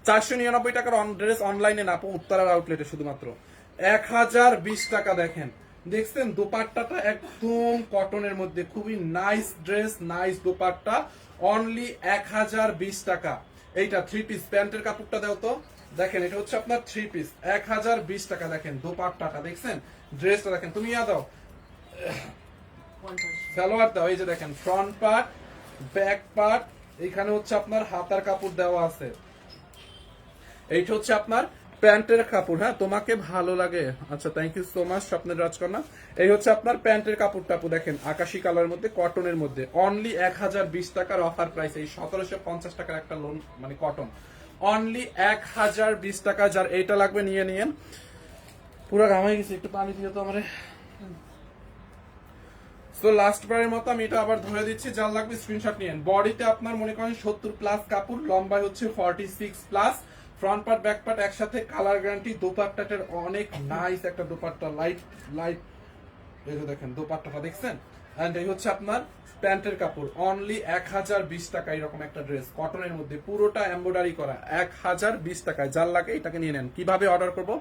499 টাকার ড্রেস অনলাইনে না আপু, উত্তরার আউটলেটে শুধুমাত্র 1020 টাকা। দেখেন দেখছেন দোপাট্টাটা একদম কটনের মধ্যে, খুবই nice dress, nice dupatta, only 1020 টাকা। এইটা 3 পিস, প্যান্টের কাপড়টা দাও তো। দেখেন এটা হচ্ছে আপনার 3 পিস, 1020 টাকা। দেখেন দোপাট্টাটা দেখছেন, ড্রেসটা দেখেন, তুমি দাও সালোয়ার দাও। এই যে দেখেন ফ্রন্ট পার্ট, ব্যাক পার্ট, এখানে হচ্ছে আপনার হাতার কাপড় দেওয়া আছে। এইটা হচ্ছে আপনার প্যান্টের কাপড়। হ্যাঁ, তোমাকে ভালো লাগে, আচ্ছা থ্যাংক ইউ সো মাচ স্বপ্নের রাজকন্যা। এই হচ্ছে আপনার প্যান্টের কাপড় টাপু, দেখেন আকাশি কালার মধ্যে, কটনের মধ্যে, অনলি 1020 টাকার অফার প্রাইস। এই 1750 টাকার একটা লোন মানে কটন, অনলি 1020 টাকা। যার এইটা লাগবে নিয়ে নিয়েন। পুরো ঘামাই গেছে, একটু পানি দিয়ে তো আমার। তো লাস্ট বারের মতো আমি এটা আবার ধরে দিচ্ছি, যার লাগবে স্ক্রিনশট নিয়েন। বডিতে আপনার মনে করেন 70 প্লাস কাপড়, লম্বায় হচ্ছে 46 plus, front part back part একসাথে, কালার গ্যারান্টি। দোপাট্টাটার অনেক নাইস একটা দোপাট্টা, লাইট লাইট, এই যে দেখেন দোপাট্টাটা দেখছেন। এন্ড এই হচ্ছে আপনার প্যান্টের কাপড়, অনলি 1020 টাকা। এরকম একটা ড্রেস কটনের মধ্যে, পুরোটা এমব্রয়ডারি করা, 1020 টাকায়। যার লাগে এটাকে নিয়ে নেন। কিভাবে অর্ডার করব?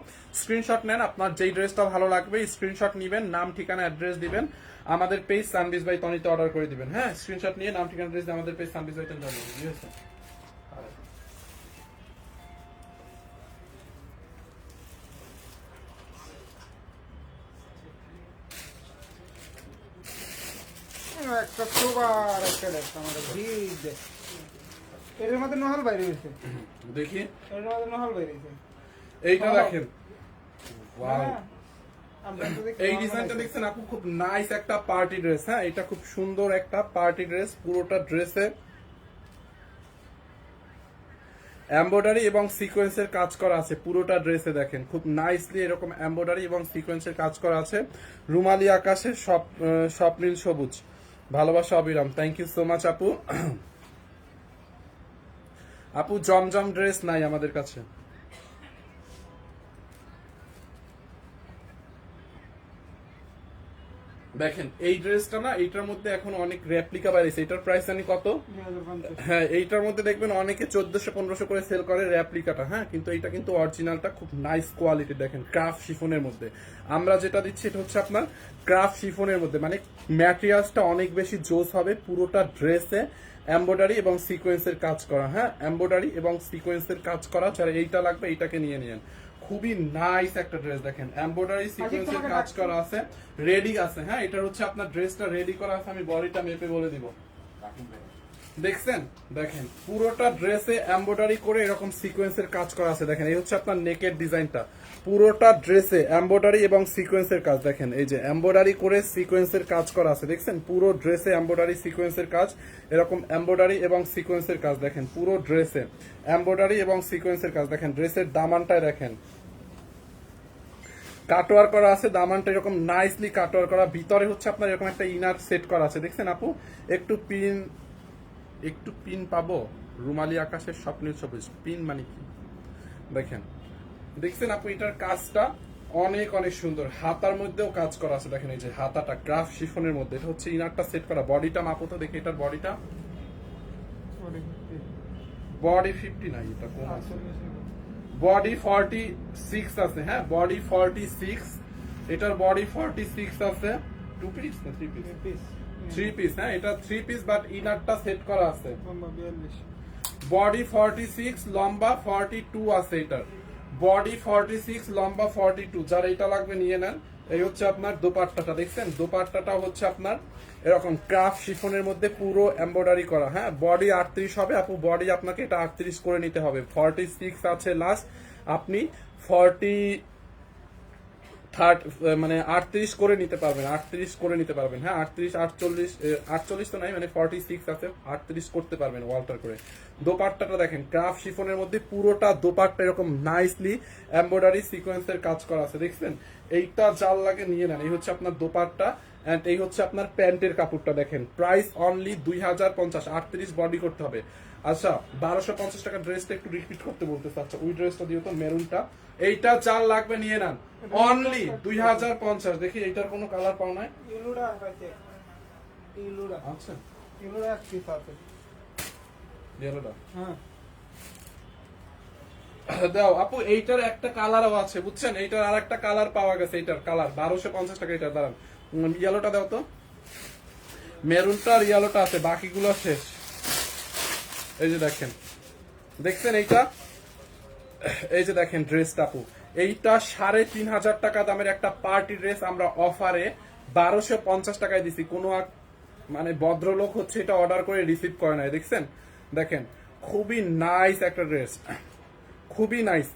স্ক্রিনশট নেন, আপনার যেই ড্রেসটা ভালো লাগবে স্ক্রিনশট নিবেন, নাম ঠিকানা অ্যাড্রেস দিবেন, আমাদের পেজ সানবিজ বাই তনিতে অর্ডার করে দিবেন। হ্যাঁ, স্ক্রিনশট নিয়ে নাম ঠিকানা অ্যাড্রেস দিয়ে আমাদের পেজ সানবিজ বাই তনিতে অর্ডার করবেন। ঠিক আছে, একটা সুগার একটা দেখ আমাদের ভিড় দেখ, এর মধ্যে নহল বাইরে হয়েছে, দেখি এর মধ্যে নহল বাইরে হয়েছে। এইটা দেখেন, ওয়াও, আমরা তো দেখি এই ডিজাইনটা দেখছেন আপু, খুব নাইস একটা পার্টি ড্রেস। হ্যাঁ, এটা খুব সুন্দর একটা পার্টি ড্রেস, পুরোটা ড্রেসে এমব্রয়ডারি এবং সিকোয়েন্সের কাজ করা আছে। পুরোটা ড্রেসে দেখেন খুব নাইসলি এরকম এমব্রয়ডারি এবং সিকোয়েন্সের কাজ করা আছে। রুমালি আকাশে স্বপ্নীল সবুজ, ভালোবাসা অবিরাম, থ্যাংক ইউ সো মাচ আপু। আপু জমজম ড্রেস নাই আমাদের কাছে, দেখেন এই ড্রেসটা না, এইটার মধ্যে এখন অনেক রেপ্লিকা বাইরেছে। এটার প্রাইস জানি কত? 2050 হ্যাঁ, এইটার মধ্যে দেখবেন অনেকে 1400-1500 করে সেল করে রেপ্লিকাটা, হ্যাঁ, কিন্তু এটা কিন্তু অরিজিনালটা খুব নাইস কোয়ালিটি। দেখেন ক্রাফট শিফনের মধ্যে আমরা যেটা দিচ্ছি এটা হচ্ছে আপনার ক্রাফট শিফনের মধ্যে, মানে ম্যাটেরিয়ালসটা অনেক বেশি জোস হবে। পুরোটা ড্রেসে এমব্রয়ডারি এবং সিকোয়েন্সের কাজ করা, হ্যাঁ, এমব্রয়ডারি এবং সিকোয়েন্সের কাজ করা। যারা এইটা লাগবে এইটাকে নিয়ে নিন। খুবই নাইস একটা ড্রেস, দেখেন এমব্রয়ডারি সিকোয়েন্সের কাজ করা আছে, রেডি আছে। হ্যাঁ, এটা হচ্ছে আপনার ড্রেসটা রেডি করা আছে, আমি বডিটা মেপে বলে দিব। দেখছেন, দেখেন পুরোটা ড্রেসে এমব্রয়ডারি করে এরকম সিকোয়েন্সের কাজ করা আছে। দেখেন এই হচ্ছে আপনার নেকের ডিজাইনটা, পুরোটা ড্রেসে এমব্রয়ডারি এবং সিকোয়েন্সের কাজ। দেখেন এই যে এমব্রয়ডারি করে সিকোয়েন্সের কাজ করা আছে, দেখছেন পুরো ড্রেসে এমব্রয়ডারি সিকোয়েন্সের কাজ, এরকম এমব্রয়ডারি এবং সিকোয়েন্সের কাজ। দেখেন পুরো ড্রেসে এমব্রয়ডারি এবং সিকোয়েন্সের কাজ। দেখেন ড্রেসের দামানটায় দেখেন কাটওয়ার করা আছে, দামানটা এরকম নাইসলি কাটওয়ার করা। ভিতরে হচ্ছে আপনার এরকম একটা ইনার সেট করা আছে, দেখছেন আপু? একটু পিন পাবো, রুমালি আকাশের স্বপ্নের সবুজ পিন মানে কি দেখেন, দেখছেন আপু? এটার কাজটা অনেক অনেক সুন্দর, হাতার মধ্যেও কাজ করা আছে। দেখেন এই যে হাতাটা ক্রাফট শিফনের মধ্যে, এটা হচ্ছে ইনারটা সেট করা। বডিটা মাপো তো দেখি, এটার বডিটা বডি 50 নাই, এটা কম আছে, বডি 46 আছে। হ্যাঁ, বডি 46, এটার বডি 46 আছে। 2 পিস না 3 পিস? 3 পিস। হ্যাঁ, এটা 3 পিস, বাট ইনারটা সেট করা আছে। বডি 46, লম্বা 42 আছে। এটার বডি 46, লম্বা 42। যার এটা লাগবে নিয়ে নেন। এই হচ্ছে আপনার দোপাট্টাটা, দেখছেন দোপাট্টাটা হচ্ছে আপনার এরকম ক্রাফট শিফনের মধ্যে পুরো এমব্রয়ডারি করা। হ্যাঁ, বডি 38 হবে আপু, বডি আপনাকে এটা 38 করে নিতে হবে। 46 আছে লাস্ট, আপনি মানে 38 করে নিতে পারবেন, 38 করে নিতে পারবেন। হ্যাঁ, 38, 48 তো নাই, মানে 46 আছে, 38 করতে পারবেন ওয়াল্টার করে। দোপাট্টাটা দেখেন ক্রাফট শিফনের মধ্যে পুরোটা দোপাট্টা এরকম নাইসলি এমব্রয়ডারি সিকোয়েন্সের কাজ করা আছে, দেখছেন? এইটা জাল লাগে নিয়ে নেন। এই হচ্ছে আপনার দোপাট্টা, এন্ড এই হচ্ছে আপনার প্যান্টের কাপড়টা। দেখেন প্রাইস অনলি 2050, 38 বডি করতে হবে। আচ্ছা, 1250 টাকা ড্রেসটা একটু রিপিট করতে বলতেছে। আচ্ছা, ওই ড্রেসটা দিও তো, মেরুনটা। এইটা চাল লাগবে নিয়ে নেন, অনলি 2050। দেখি এইটার কোনো কালার পাও নাই? আচ্ছা, ইয়েলোটা দাও আপু। এইটার একটা কালারও আছে, বুঝছেন? এইটার আর একটা কালার পাওয়া গেছে, এইটার কালার 1250 টাকা। এইটার দাঁড়ান, ইয়েলোটা দাও তো। মেরুনটা আর ইয়েলোটা আছে, বাকিগুলো শেষ। এই যে দেখেন, দেখছেন এইটা? এই যে দেখেন ড্রেসটা আপু, এইটা 3500 টাকা দামের একটা পার্টি ড্রেস আমরা অফারে 1250 টাকায় দিছি। কোনো মানে ভদ্রলোক হচ্ছে এটা অর্ডার করে রিসিভ করে নাই, দেখছেন? দেখেন খুবই নাইস একটা ড্রেস, খুবই nice.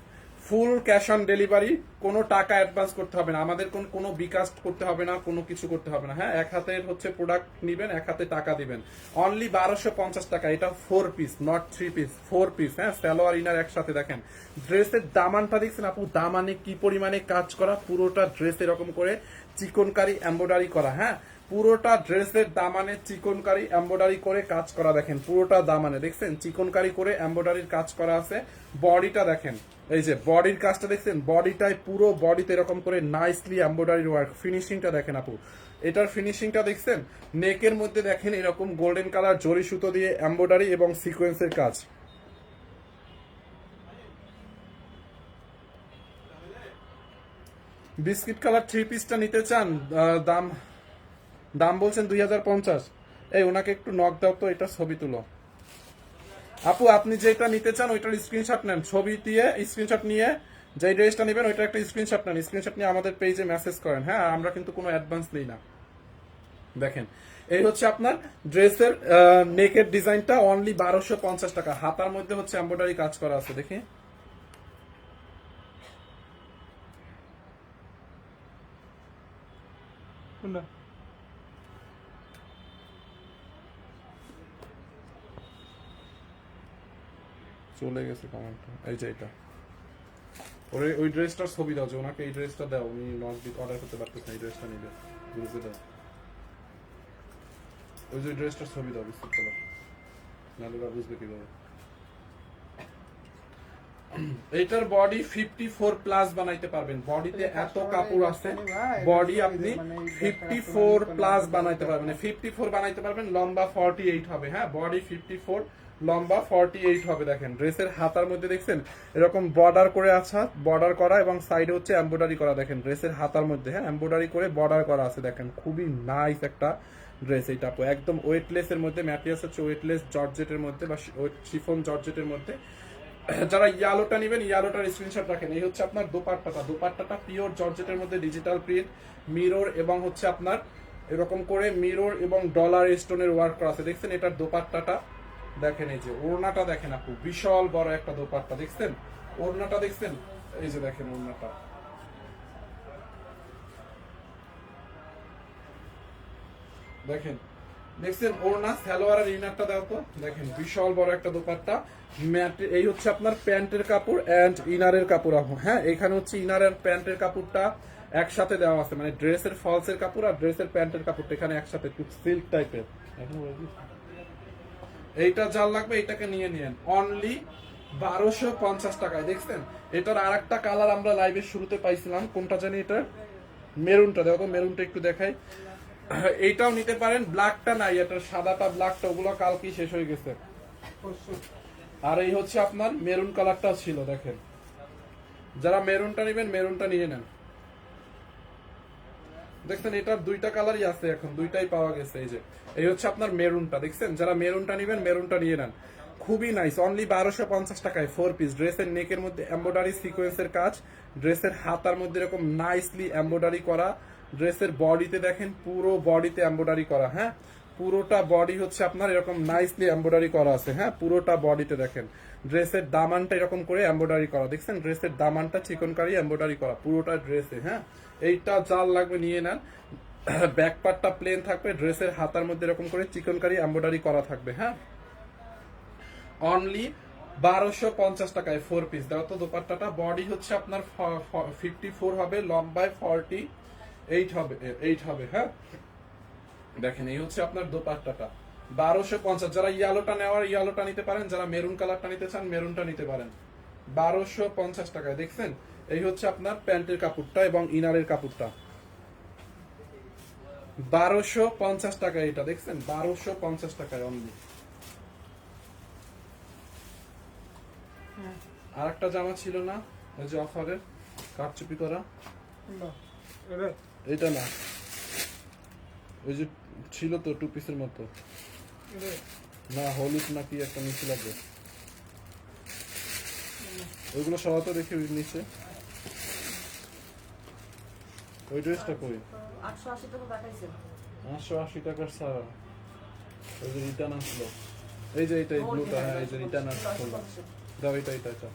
Full cash on delivery, কোনো টাকা অ্যাডভান্স করতে হবে না, আমাদের কোনো বিকাশ করতে হবে না, কোনো কিছু করতে হবে না। হ্যাঁ, এক হাতে হচ্ছে প্রোডাক্ট নিবেন, এক হাতে টাকা দিবেন। অনলি 1250 টাকা। এটা 4 পিস, নট 3 পিস, 4 পিস। হ্যাঁ, সালোয়ার ইনার একসাথে। দেখেন ড্রেসের দামানটা দেখছেন আপু? দামানে কি পরিমাণে কাজ করা, পুরোটা ড্রেস এরকম করে চিকনকারি এমব্রয়ডারি করা। হ্যাঁ, পুরোটা ড্রেসের দামানে চিকনকারি এমব্রয়ডারি করে কাজ করা। দেখেন পুরোটা দামানে দেখছেন চিকনকারি করে এমব্রয়ডারির কাজ করা আছে। বডিটা দেখেন, এই যে বডির কাজটা দেখছেন, বডিটায় পুরো বডিতে এরকম করে নাইসলি এমব্রয়ডারি ওয়ার্ক। ফিনিশিংটা দেখেন আপু, এটার ফিনিশিংটা দেখছেন? নেকের মধ্যে দেখেন এরকম গোল্ডেন কালার জরি সুতো দিয়ে এমব্রয়ডারি এবং সিকোয়েন্সের কাজ। বিস্কিট কালার 3 পিসটা নিতে চান? দাম বলছেন 2050। এই ওনাকে একটু নক দাও তো, এটা ছবি তুলো আপু। আপনি যেটা নিতে চান ওইটার স্ক্রিনশট নেন, ছবি দিয়ে স্ক্রিনশট নিয়ে যে ড্রেসটা নেবেন ওইটা একটা স্ক্রিনশট নেন, স্ক্রিনশট নিয়ে আমাদের পেজে মেসেজ করেন। হ্যাঁ, আমরা কিন্তু কোনো অ্যাডভান্স নেই না। দেখেন এই হচ্ছে আপনার ড্রেসের নেকের ডিজাইনটা, অনলি 1250 টাকা। হাতার মধ্যে হচ্ছে এমব্রয়ডারি কাজ করা আছে, দেখি। চলে গেছে কমেন্টটা। এই যে এটা ওই ড্রেসটার ছবি দাও, যে ওনাকে এই ড্রেসটা দাও, উনি অর্ডার করতে পারতেছেন, এই ড্রেসটা নিবে, বুঝতে দাও। ওই যে ড্রেসটার ছবি দাও বিস্কুট কালার, নাহলে বুঝবে কিভাবে। এইটার বডি 54 প্লাস বানাইতে পারবেন, বডিতে এত কাপড় আছে, বডি আপনি 54 প্লাস বানাইতে পারবেন, 54 বানাইতে পারবেন, লম্বা 48 হবে, হ্যাঁ বডি 54, লম্বা 48 হবে। দেখেন ড্রেসের হাতার মধ্যে দেখছেন এরকম বর্ডার করে আছে, বর্ডার করা এবং সাইডে হচ্ছে এমব্রয়ডারি করা, দেখেন ড্রেসের হাতার মধ্যে হ্যাঁ এমব্রয়ডারি করে বর্ডার করা আছে, দেখেন খুবই নাইস একটা ড্রেস। এইটা আপু একদম ওয়েটলেস এর মধ্যে, ম্যাটেরিয়ালস হচ্ছে ওয়েটলেস জর্জেটের মধ্যে বা শিফন জর্জেটের মধ্যে। যারা ইয়ালোটা নেবেন ইয়ালোটার স্ক্রিনশট রাখেন। এই হচ্ছে আপনার দোপাট্টাটা, দোপাট্টাটা পিওর জর্জেটের মধ্যে ডিজিটাল প্রিন্ট, মিরর এবং হচ্ছে আপনার এরকম করে মিরর এবং ডলার স্টোনের ওয়ার্ক করা আছে, দেখছেন এটার দোপাট্টাটা দেখেন। এই যে ওড়নাটা দেখেন আপু, বিশাল বড় একটা দোপাট্টা, দেখছেন ওড়নাটা দেখছেন, এই যে দেখেন ওড়নাটা দেখেন, দেখছেন ওড়না সালোয়ার আর ইনারটা দাও তো, দেখেন বিশাল বড় একটা দোপাট্টা। এই হচ্ছে আপনার প্যান্টের কাপড় এন্ড ইনারের কাপড় আপু, হ্যাঁ এখানে হচ্ছে ইনার আর প্যান্টের কাপড়টা একসাথে দেওয়া আছে, মানে ড্রেসের ফলসের কাপড় আর ড্রেসের প্যান্টের কাপড়টা এখানে একসাথে, একটু সিল্ক টাইপের। এইটা যার লাগবে এটাকে নিয়ে নিন, অনলি 1250 টাকায়। দেখছেন এটার আর একটা কালার আমরা লাইভের শুরুতে পাইছিলাম, কোনটা জানি, এটা মেরুনটা দেখো, মেরুনটা একটু দেখাই, এইটাও নিতে পারেন, ব্ল্যাকটা নাই, এটা সাদাটা ব্ল্যাকটা ওগুলো কালকেই শেষ হয়ে গেছে। আর এই হচ্ছে আপনার মেরুন কালারটা ছিল, দেখেন যারা মেরুনটা নেবেন মেরুনটা নিয়ে নেন। দেখছেন এটার দুইটা কালারই আছে এখন, দুইটাই পাওয়া গেছে। এই যে এই হচ্ছে আপনার মেরুনটা, দেখছেন যারা মেরুনটা নেবেন মেরুনটা নিয়ে নেন, খুবই নাইস, অনলি 1250 টাকায় 4 পিস। ড্রেসের নেকের মধ্যে এমব্রয়ডারি সিকোয়েন্সের কাজ, ড্রেসের হাতার মধ্যে এরকম নাইসলি এমব্রয়ডারি করা, ড্রেসের বডিতে দেখেন পুরো বডিতে এমব্রয়ডারি করা, হ্যাঁ পুরোটা বডি হচ্ছে আপনার এরকম নাইসলি এমব্রয়ডারি করা আছে, হ্যাঁ পুরোটা বডিতে দেখেন ড্রেসের দামানটা এরকম করে এমব্রয়ডারি করা, দেখছেন ড্রেসের দামানটা চিকনকারি এমব্রয়ডারি করা পুরোটা ড্রেসে, হ্যাঁ এইটা যার লাগবে নিয়ে নেন। ব্যাক পার্টটা প্লেন থাকবে, ড্রেসের হাতার মধ্যে এরকম করে চিকনকারি এমব্রয়ডারি করা থাকবে, হ্যাঁ অনলি 1250 টাকায় 4 পিস। দাও তো দোপাট্টাটা, বডি হচ্ছে আপনার 54 হবে, লম্বায় 48 হবে, 8 হবে, হ্যাঁ দেখেন এই হচ্ছে আপনার দোপাট্টাটা 1250। যারা ইয়ালোটা নেওয়ার ইয়ালোটা নিতে পারেন, যারা মেরুন কালারটা নিতে চান মেরুনটা নিতে পারেন, 1250 টাকায়। দেখছেন এই হচ্ছে আপনার প্যান্টের কাপড়টা এবং ইনারের কাপড়টা 1250 টাকা, এটা দেখছেন 1250 টাকায় অনলি। আর একটা জামা ছিল না ওই যে অফারের কাটচুপি করা, এটা না ওই যে ছিল তো 2 পিসের মতো, না হলুদ নাকি একটা নিচে লাগবে, ওইগুলো সবাই দেখে নিচে। ওই ড্রেসটা কই? 880 টাকা দেখাইছেন। 880 টাকার সারা, ওই যে রিটার্ন আসলো, এই যে এইটাই ব্লুটা, হ্যাঁ এই যে রিটার্ন আসলো, দাও এটা এটা এটা।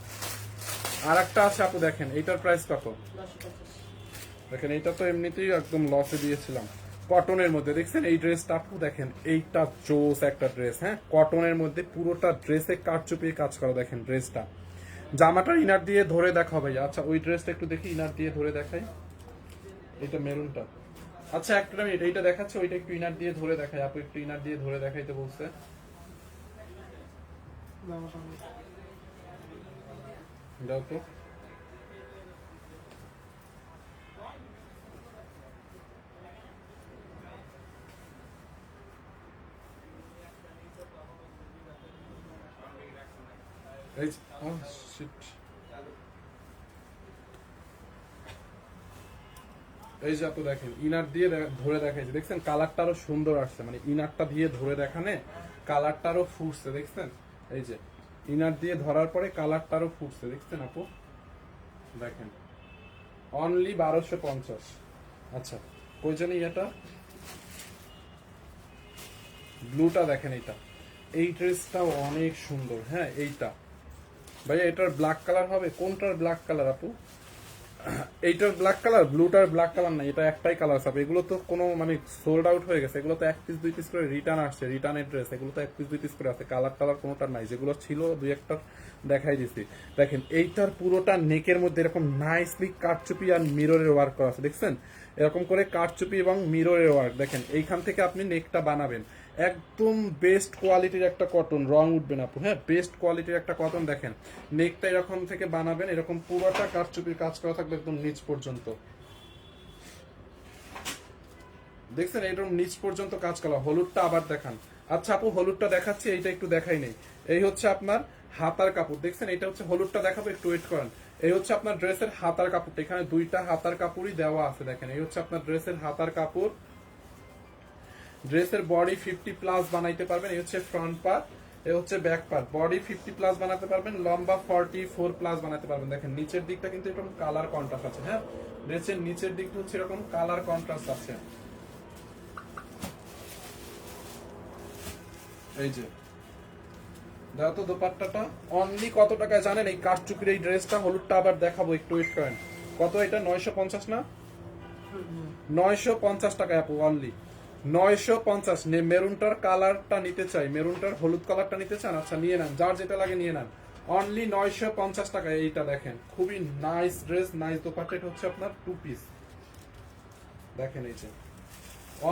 আর একটা আছে আপু দেখেন, এইটার প্রাইস কত? 950। দেখেন এইটা তো এমনিতেই একদম লসে দিয়েছিলাম, কটনের মধ্যে। দেখছেন এই ড্রেসটা আপু দেখেন, এইটা জোস একটা ড্রেস, হ্যাঁ কটনের মধ্যে পুরোটা ড্রেসে কাটচুপিয়ে কাজ করা, দেখেন ড্রেসটা। জামাটার ইনার দিয়ে ধরে দেখা ভাই, আচ্ছা ওই ড্রেসটা একটু দেখি, ইনার দিয়ে ধরে দেখাই, এটা মেরুনটা, আচ্ছা একটা মিনিট, এইটা দেখাচ্ছে, ওইটা একটু ইনার দিয়ে ধরে দেখাই, আপু একটু ইনার দিয়ে ধরে দেখাইতে বলছে। দাও তো, এই oh shit, এই যে আপু দেখেন ইনার দিয়ে ধরে দেখাইছে, দেখছেন কালারটা আরো সুন্দর আসছে, মানে ইনারটা দিয়ে ধরে দেখানে কালারটা আরো ফুটছে, দেখছেন এই যে ইনার দিয়ে ধরার পরে কালারটা আরো ফুটছে, দেখছেন আপু দেখেন অনলি 1250। আচ্ছা কই জানি এটা ব্লুটা দেখেন, এইটা এই ড্রেসটাও অনেক সুন্দর, হ্যাঁ এইটা ভাইয়া এটার ব্ল্যাক কালার হবে, কোনটার ব্ল্যাক কালার আপু? এইটার ব্ল্যাক কালার, ব্লুটার ব্ল্যাক কালার নাই, এটা একটাই কালার আছে। এগুলো তো কোনো মানে সোল্ড আউট হয়ে গেছে, এগুলো তো 1 পিস 2 পিস করে রিটার্ন আসছে, রিটার্নের ড্রেস, এগুলো তো 1 পিস 2 পিস করে আছে, কালার টালার কোনোটার নাই, যেগুলো ছিল 2-1টা দেখাই দিছি। দেখেন এইটার পুরোটা নেকের মধ্যে এরকম নাইসলি কাটচুপি আর মিররের ওয়ার্ক করা আছে, দেখছেন এরকম করে কাটচুপি এবং মিররের ওয়ার্ক। দেখেন এইখান থেকে আপনি নেকটা বানাবেন, একদম বেস্ট কোয়ালিটির একটা কটন, রং উঠবে না আপু। হ্যাঁ, বেস্ট কোয়ালিটির একটা কটন। দেখেন নেকটা এরকম থেকে বানাবেন, এরকম পুরোটা কারচুপির কাজ করা থাকবে একদম নিচ পর্যন্ত। দেখছেন এরকম নিচ পর্যন্ত কাজ করা। হলুদটা আবার দেখান। আচ্ছা আপু হলুদটা দেখাচ্ছি, এইটা একটু দেখাই নেই। এই হচ্ছে আপনার হাতার কাপড়, দেখছেন এটা হচ্ছে হলুদটা দেখাবো, একটু ওয়েট করেন। এই হচ্ছে আপনার ড্রেসের হাতার কাপড়টা, এখানে দুইটা হাতার কাপড়ই দেওয়া আছে। দেখেন এই হচ্ছে আপনার ড্রেসের হাতার কাপড়। ড্রেসের বডি 50+ বানাইতে পারবেন। এই হচ্ছে ফ্রন্ট পার্ট, এই হচ্ছে ব্যাক পার্ট। বডি 50+ বানাতে পারবেন, লম্বা 44+ বানাতে পারবেন। দেখেন নিচের দিকটা কিন্তু এরকম কালার কন্ট্রাস্ট আছে। হ্যাঁ, ড্রেসের নিচের দিকটা হচ্ছে এরকম কালার কন্ট্রাস্ট আছে। এই যে দাও তো দোপাট্টাটা অনলি কত টাকায় জানেন? এই কাঠচুপির এই ড্রেসটা, হলুদটা আবার দেখাবো, একটু ওয়েট করেন। কত এটা? 950 না? 950 টাকা আপু, অনলি 950। মেরুনটার কালারটা নিতে চাই, মেরুনটার হলুদ কালারটা নিতে চান? আচ্ছা নিয়ে নেন, যার যেটা লাগে নিয়ে নেন। অনলি 950 টাকায় এইটা দেখেন, খুবই নাইস ড্রেস, নাইস দোপাট্টা। এটা হচ্ছে আপনার 2 পিস। দেখেন এই যে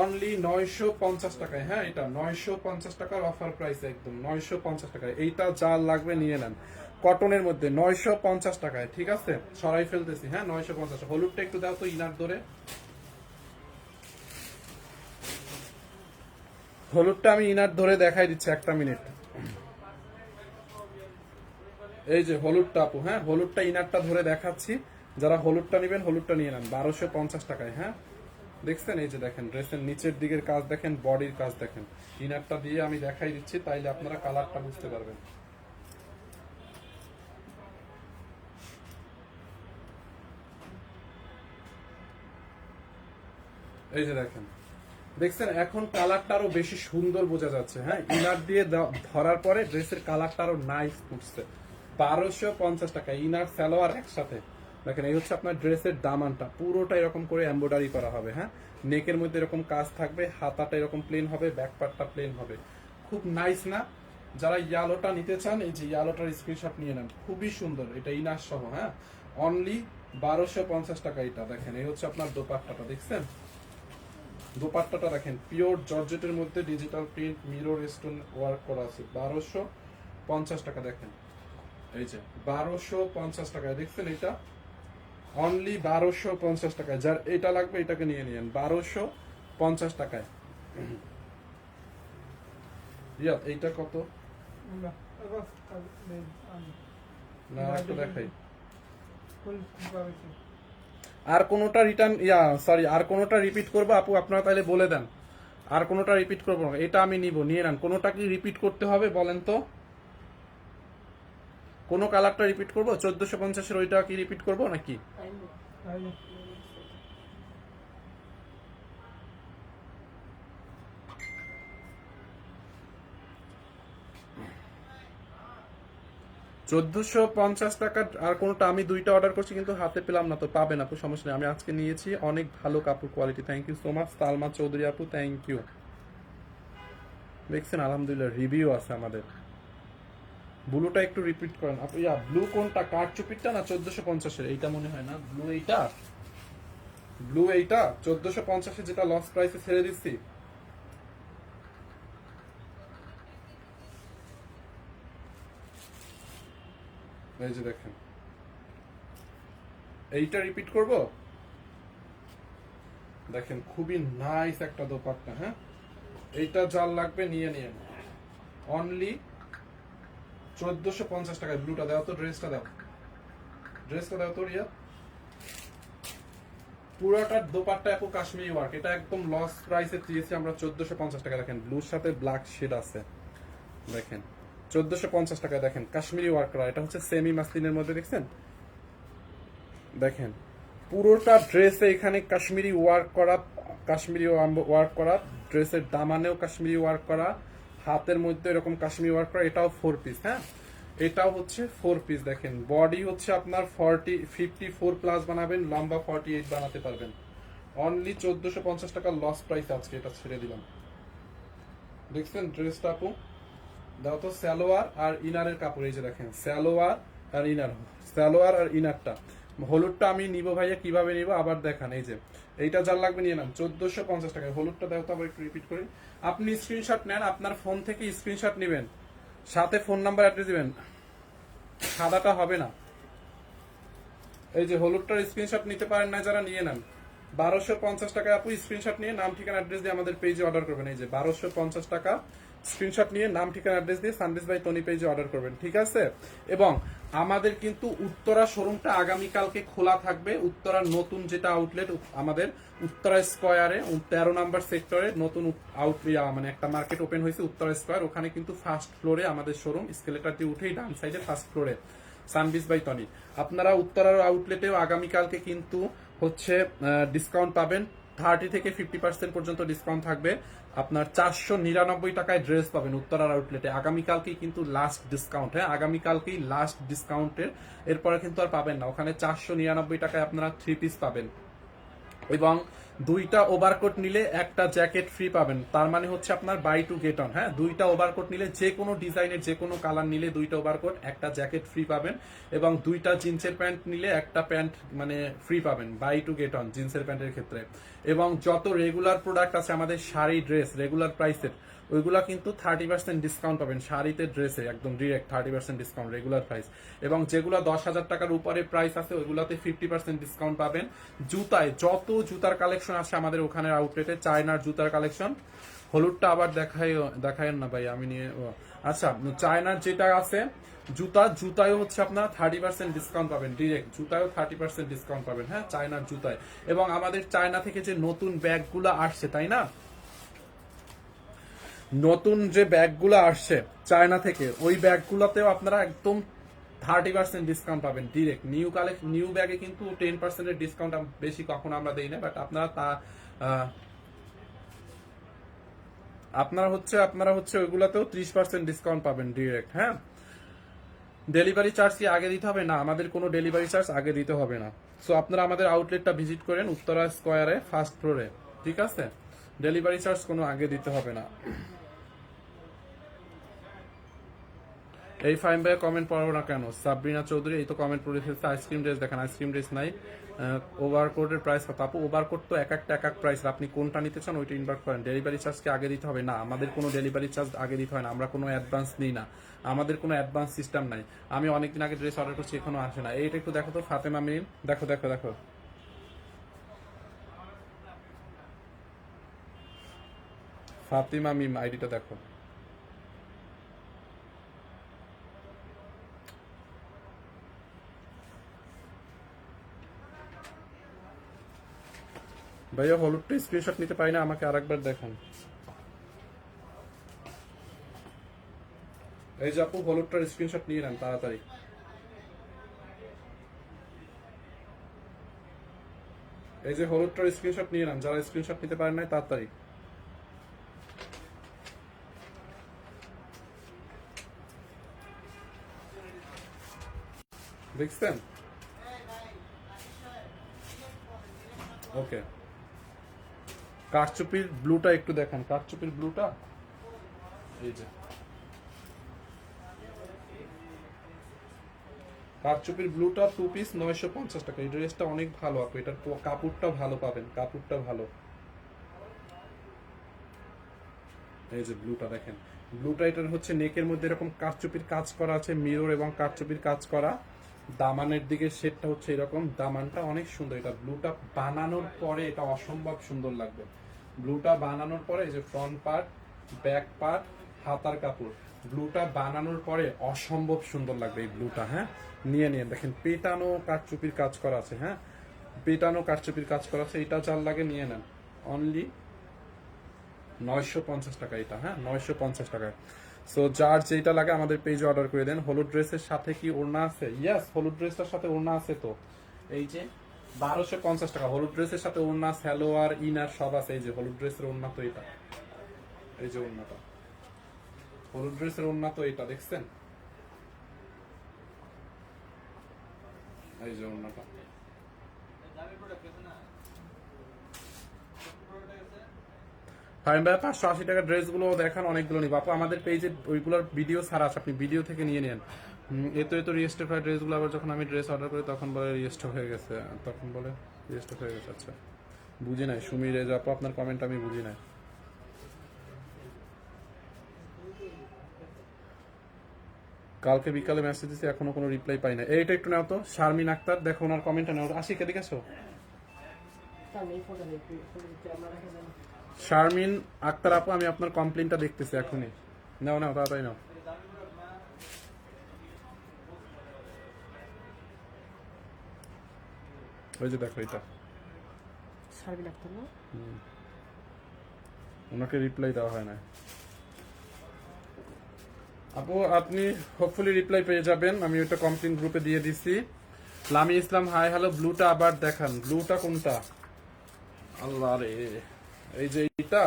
অনলি 950 টাকায়। হ্যাঁ, এটা 950 টাকার অফার প্রাইস, একদম 950 টাকায়। এইটা যা লাগবে নিয়ে নেন, কটনের মধ্যে 950 টাকায়। ঠিক আছে, সরাই ফেলতেছি। হ্যাঁ 950। হলুদটা একটু দাও তো ইনার ধরে। হলুদটা আমি ইনার ধরে দেখাই দিচ্ছি, একটা মিনিট। এই যে হলুদটা আপু, হ্যাঁ হলুদটা ইনারটা ধরে দেখাচ্ছি। যারা হলুদটা নেবেন হলুদটা নিয়ে নেন 1250 টাকায়। হ্যাঁ দেখছেন, এই যে দেখেন ড্রেসের নিচের দিকের কাজ দেখেন, বডির কাজ দেখেন। ইনারটা দিয়ে আমি দেখাই দিচ্ছি, তাইলে আপনারা কালারটা বুঝতে পারবেন। এই যে দেখেন, দেখছেন এখন কালারটা আরো বেশি সুন্দর বোঝা যাচ্ছে। হ্যাঁ, ইনার দিয়ে ধরার পরে ড্রেসের কালারটা আরো নাইস উঠছে। 1250 টাকা ইনার সালোয়ার একসাথে। দেখেন এই হচ্ছে আপনার ড্রেসের দামানটা, পুরোটা এরকম করে এমব্রয়ডারি করা হবে। হ্যাঁ, নেকের মধ্যে এরকম কাজ থাকবে, হাতাটা এরকম প্লেন হবে, ব্যাক পার্টটা প্লেন হবে। খুব নাইস না? যারা ইয়ালোটা নিতে চান, এই যে ইয়ালোটার স্ক্রিনশট নিয়ে নেন, খুবই সুন্দর। এটা ইনার সহ। হ্যাঁ, অনলি 1250 টাকা। এটা দেখেন এই হচ্ছে আপনার দোপাট্টাটা, দেখছেন দোপাট্টাটা দেখেন, পিওর জর্জেটের মধ্যে digital print mirror stone work করা আছে। 1250 টাকা। দেখেন এই যে 1250 টাকায়, দেখছেন এটা অনলি 1250 টাকায়। যার এটা লাগবে এটাকে নিয়ে নিন 1250 টাকায়। রিয়া এইটা কত? না একটু দেখাই। আর কোনোটা রিটার্ন সরি আর কোনোটা রিপিট করবো আপু? আপনারা তাহলে বলে দেন, আর কোনোটা রিপিট করবো না, এটা আমি নিব, নিয়ে নেন। কোনোটা কি রিপিট করতে হবে বলেন তো? কোন কালারটা রিপিট করবো? 1450-এর ওইটা কি রিপিট করবো নাকি? তাইলে 1450 টাকার আর কোনটা? আমি দুইটা অর্ডার করছি কিন্তু হাতে পেলাম না, তো পাবেন আপু, সমস্যা নেই। আমি আজকে নিয়েছি, অনেক ভালো কাপড় quality. Thank you so much Talma Chowdhury আপু, থ্যাংক ইউ। দেখছেন আলহামদুলিল্লাহ রিভিউ আছে আমাদের। ব্লুটা একটু রিপিট করেন আপু। ব্লু কোনটা? কারচুপিরটা না 1450-এর? এইটা মনে হয় না ব্লু, এইটা ব্লু, এইটা 1450-এ যেটা লস প্রাইসে ছেড়ে দিচ্ছি। এই যে দেখেন, এইটা রিপিট করব। দেখেন খুবই নাইস একটা দোপাট্টা। হ্যাঁ, এইটা যার লাগবে নিয়ে নিয়ে অনলি 1450 টাকায়। ব্লুটা দাও তো, ড্রেসটা দাও, ড্রেসটা দাও তো রিয়া। পুরোটা দোপাট্টা আপু কাশ্মীরি ওয়ার্ক, এটা একদম লস প্রাইসে দিয়েছি আমরা 1450 টাকা। দেখেন ব্লুর সাথে ব্ল্যাক শেড আছে, দেখেন 1450 টাকায়। দেখেন কাশ্মীরি ওয়ার্ক করা, এটা হচ্ছে সেমি মাসলিনের মধ্যে, দেখছেন দেখেন পুরোটা ড্রেসে এখানে কাশ্মীরি ওয়ার্ক করা, কাশ্মীরি ওয়ার্ক করা। ড্রেসের দামানেও কাশ্মীরি ওয়ার্ক করা, হাতের মধ্যে এরকম কাশ্মীরি ওয়ার্ক করা। এটাও 4 পিস। হ্যাঁ, এটাও হচ্ছে 4 পিস। দেখেন বডি হচ্ছে আপনার 54+ বানাবেন, লম্বা 48 বানাতে পারবেন। অনলি 1450 টাকা লস প্রাইস আজকে এটা ছেড়ে দিলাম। দেখছেন ড্রেসটা আপু? দাও তো সালোয়ার আর ইনারের কাপড়। এই যে দেখেন সালোয়ার আর ইনার, সালোয়ার আর ইনারটা। হলুদটা আমি নিব ভাইয়া, কিভাবে নিব আবার দেখান। এই যে এইটা যার লাগবে নিয়ে নেন 1450 টাকায়। হলুদটা দেখো তো আবার একটু রিপিট করি। আপনি স্ক্রিনশট নেন, আপনার ফোন থেকে স্ক্রিনশট নেবেন, সাথে ফোন নাম্বার অ্যাড্রেস দিবেন, সাদাটা হবে না। এই যে হলুদটার স্ক্রিনশট নিতে পারেন না যারা, নিয়ে নেন 1250 টাকা। আপু স্ক্রিনশট নিয়ে নাম ঠিকানা অ্যাড্রেস দিয়ে আমাদের পেজে অর্ডার করবেন। এই যে 1250 টাকা স্ক্রিনশট নিয়ে নাম ঠিকানা অ্যাড্রেস দিয়ে সানবিজ বাই তনি পেজে অর্ডার করবেন, ঠিক আছে? এবং আমাদের কিন্তু উত্তরা শোরুমটা আগামীকালকে খোলা থাকবে। উত্তরার নতুন যেটা আউটলেট আমাদের উত্তরা স্কয়ারে 13 নাম্বার সেক্টরে নতুন মানে একটা মার্কেট ওপেন হয়েছে উত্তরা স্কয়ার। ওখানে কিন্তু ফার্স্ট ফ্লোরে আমাদের শোরুম, স্কেলেটার দিয়ে উঠেই ডান সাইডে ফার্স্ট ফ্লোরে সানবিজ বাই তনি। আপনারা উত্তরার আউটলেটেও আগামীকালকে কিন্তু হচ্ছে ডিসকাউন্ট পাবেন, 30 থেকে 50% পর্যন্ত ডিসকাউন্ট থাকবে। আপনার 499 টাকায় ড্রেস পাবেন উত্তরার আউটলেটে। আগামীকালকেই কিন্তু লাস্ট ডিসকাউন্ট, হ্যাঁ আগামীকালকেই লাস্ট ডিসকাউন্টের, এরপরে কিন্তু আর পাবেন না। ওখানে 499 টাকায় আপনারা 3 পিস পাবেন এবং 2টা ওভারকোট নিলে একটা জ্যাকেট ফ্রি পাবেন। তার মানে হচ্ছে আপনার বাই টু গেট অন। হ্যাঁ 2টা ওভারকোট নিলে যে কোনো ডিজাইনের যে কোনো কালার নিলে 2টা ওভারকোট একটা জ্যাকেট ফ্রি পাবেন এবং 2টা জিন্সের প্যান্ট নিলে একটা প্যান্ট মানে ফ্রি পাবেন, বাই টু গেট অন জিন্সের প্যান্টের ক্ষেত্রে। এবং যত রেগুলার প্রোডাক্ট আছে আমাদের শাড়ি ড্রেস রেগুলার প্রাইসের, ওইগুলা কিন্তু 30% ডিসকাউন্ট পাবেন। শাড়িতে ড্রেসে একদম ডিরেক্ট 30% ডিসকাউন্ট রেগুলার প্রাইস। এবং যেগুলো 10,000 টাকার উপরে প্রাইস আছে ওইগুলাতে 50% ডিসকাউন্ট পাবেন। জুতায় যত জুতার কালেকশন আছে আমাদের ওখানে আউটলেটে, চায়নার জুতার কালেকশন। হলুদটা আবার দেখায় না ভাই, আমি নিয়ে আচ্ছা চায়নার যেটা আছে জুতায় হচ্ছে আপনার 30% ডিসকাউন্ট পাবেন ডিরেক্ট, জুতায়ও 30% ডিসকাউন্ট পাবেন, হ্যাঁ চায়নার জুতায়। এবং আমাদের চায়না থেকে যে নতুন ব্যাগগুলো আসছে তাই না, নতুন যে ব্যাগগুলো আসছে চায়না থেকে, ওই ব্যাগগুলোতেও আপনারা একদম 30% ডিসকাউন্ট পাবেন ডিরেক্ট। নিউ ব্যাগে কিন্তু 10% ডিসকাউন্ট বেশি কখনো আমরা দেই না, বাট আপনারা হচ্ছে ওইগুলাতেও 30% ডিসকাউন্ট পাবেন ডিরেক্ট। হ্যাঁ ডেলিভারি চার্জ কি আগে দিতে হবে? না, আমাদের কোনো ডেলিভারি চার্জ আগে দিতে হবে না। সো আপনারা আমাদের আউটলেটটা ভিজিট করেন উত্তরা স্কয়ারে ফার্স্ট ফ্লোরে, ঠিক আছে? ডেলিভারি চার্জ কোনো আগে দিতে হবে না। এই ফাইম ভাই কমেন্ট পড়ো না কেন? সাবরিনা চৌধুরী এই তো কমেন্ট পড়ে ফেলছে। আইসক্রিম ড্রেস দেখেন, আইসক্রিম ড্রেস নাই। ওভারকোটের প্রাইস কত? আপু ওভারকোট তো এক একটা প্রাইস, আপনি কোনটা নিতে চান ওইটা ইনভার্ট করেন। ডেলিভারি চার্জ কি আগে দিতে হবে? না, আমাদের কোনো ডেলিভারি চার্জ আগে দিতে হয় না, আমরা কোনো অ্যাডভান্স নিই না, আমাদের কোনো অ্যাডভান্স সিস্টেম নাই। আমি অনেকদিন আগে ড্রেস অর্ডার করছি এখনো আসে না। এইটা একটু দেখো তো ফাতেমা মিম, দেখো দেখো দেখো ফাতিমা মিম আইডিটা দেখো। ভাইয়া হলুদটা স্ক্রিনশট নিতে পারি না, আমাকে আরেকবার দেখান। এই যে আপু হলুদটার স্ক্রিনশট নিয়ে নেন তাড়াতাড়ি। এই যে হলুদটার স্ক্রিনশট নিয়ে নেন, যারা স্ক্রিনশট নিতে পারেন নাই তাড়াতাড়ি। দেখছেন? ওকে, কারচুপির ব্লুটা একটু দেখান, কারচুপির ব্লুটা। এই যে কারচুপির ব্লুটা 2 পিস 950 টাকা। এই ড্রেসটা অনেক ভালো আপু, এটার কাপড়টা ভালো পাবেন, কাপড়টা ভালো। এই যে ব্লুটা দেখেন, ব্লুটা এটার হচ্ছে নেকের মধ্যে এরকম কারচুপির কাজ করা আছে, মিরর এবং কারচুপির কাজ করা। দামানের দিকে সেটটা হচ্ছে এরকম, দামানটা অনেক সুন্দর। এটা ব্লুটা বানানোর পরে এটা অসম্ভব সুন্দর লাগবে। ব্লুটা বানানোর পরে এই যে ফ্রন্ট পার্ট, ব্যাক পার্ট, হাতার কাপড়, ব্লুটা বানানোর পরে অসম্ভব সুন্দর লাগবে এই ব্লুটা। হ্যাঁ নিয়ে দেখেন পেটানো কারচুপির কাজ করা আছে, হ্যাঁ পেটানো কারচুপির কাজ করা আছে। এটা যার লাগে নিয়ে নেন, অনলি 950 টাকা এটা, হ্যাঁ 950 টাকায়। সো যার যেটা লাগে আমাদের পেজে অর্ডার করে দেন। হলুদ ড্রেসের সাথে কি ওড়না আছে? ইয়েস, হলুদ ড্রেসটার সাথে ওড়না আছে তো। এই যে 1250 টাকা হলুদ ড্রেসের সাথে ওড়না, সালোয়ার, ইনার সব আছে। এই যে হলুদ ড্রেসের ওড়না তো এটা, এই যে ওড়নাটা, হলুদ ড্রেসের ওড়না তো এটা দেখছেন, এই যে ওড়নাটা। ফাইন ভাই 580 টাকা ড্রেসগুলো দেখান, অনেকগুলো নিব আপু। আমাদের পেজে ওইগুলোর ভিডিও ছাড়া আছে, আপনি ভিডিও থেকে নিয়ে নেন। এত রিস্টক হয় ড্রেসগুলো, আবার যখন আমি ড্রেস অর্ডার করি তখন বলে রিস্টক হয়ে গেছে, তখন বলে রিস্টক হয়ে গেছে। আচ্ছা বুঝি নাই সুমির রেজা আপু, আপনার কমেন্ট আমি বুঝি নাই। কালকে বিকালে মেসেজ দিচ্ছি, এখনো কোনো রিপ্লাই পাই না। এইটা একটু নাও তো, শারমিন আক্তার, দেখো ওনার কমেন্টটা নাও। আসি এদিকে আসো। শারমিন আক্তার আপু, আমি আপনার কমপ্লেনটা দেখতেছি এখনই। নাও নাও, তাড়াতাড়ি নাও। ওই যে দেখো এটা, শারমিন আক্তার না? ওনাকে রিপ্লাই দেওয়া হয় না। আপু আপনি হোপফুলি রিপ্লাই পেয়ে যাবেন, আমি ওটা কমপ্লেন গ্রুপে দিয়ে দিছি। লামি ইসলাম হাই হ্যালো, ব্লুটা আবার দেখান। ব্লুটা কোনটা? আল্লাহ রে, এই যে এইটা,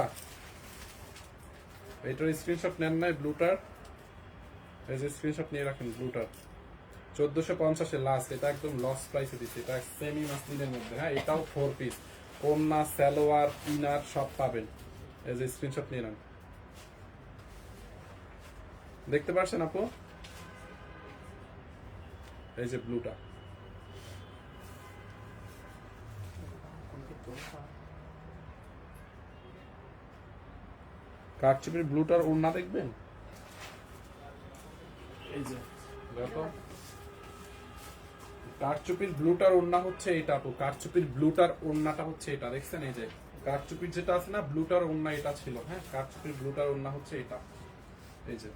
এইটার স্ক্রিনশট নেন নাই ব্লুটার? এই যে স্ক্রিনশট নিয়ে রাখেন ব্লুটার। 1450 লাস্ট, এটা একদম লস প্রাইসে দিচ্ছে। এটা সেমি মাসলিনের মধ্যে, হ্যাঁ এটাও 4 পিস, কন্যা সালোয়ার ইনার সব পাবেন। এই যে স্ক্রিনশট নিয়ে নেন। দেখতে পাচ্ছেন আপু? এই যে ব্লুটা, কারচুপির ব্লুটার ওড়না দেখবেন। এই যে দেখো, কারচুপির ব্লুটার ওড়না হচ্ছে এটা আপু। কারচুপির ব্লুটার ওড়নাটা হচ্ছে এটা, দেখছেন? এই যে কারচুপির যেটা আছে না ব্লুটার ওড়না, এটা ছিল। হ্যাঁ, কারচুপির ব্লুটার ওড়না হচ্ছে এটা। এই যে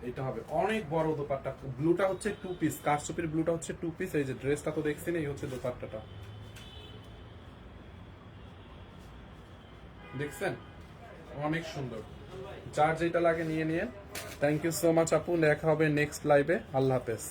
এটা হবে অনেক বড় দোপাট্টা। ব্লুটা হচ্ছে 2 পিস, কারচুপির ব্লুটা হচ্ছে 2 পিস। এই যে ড্রেসটা তো দেখছেন, এই হচ্ছে দোপাট্টাটা, দেখছেন? অনেক সুন্দর। যার যেটা লাগে নিয়ে নিয়ে। থ্যাংক ইউ সো মাচ আপু, দেখা হবে নেক্সট লাইভে। আল্লাহ হাফেজ।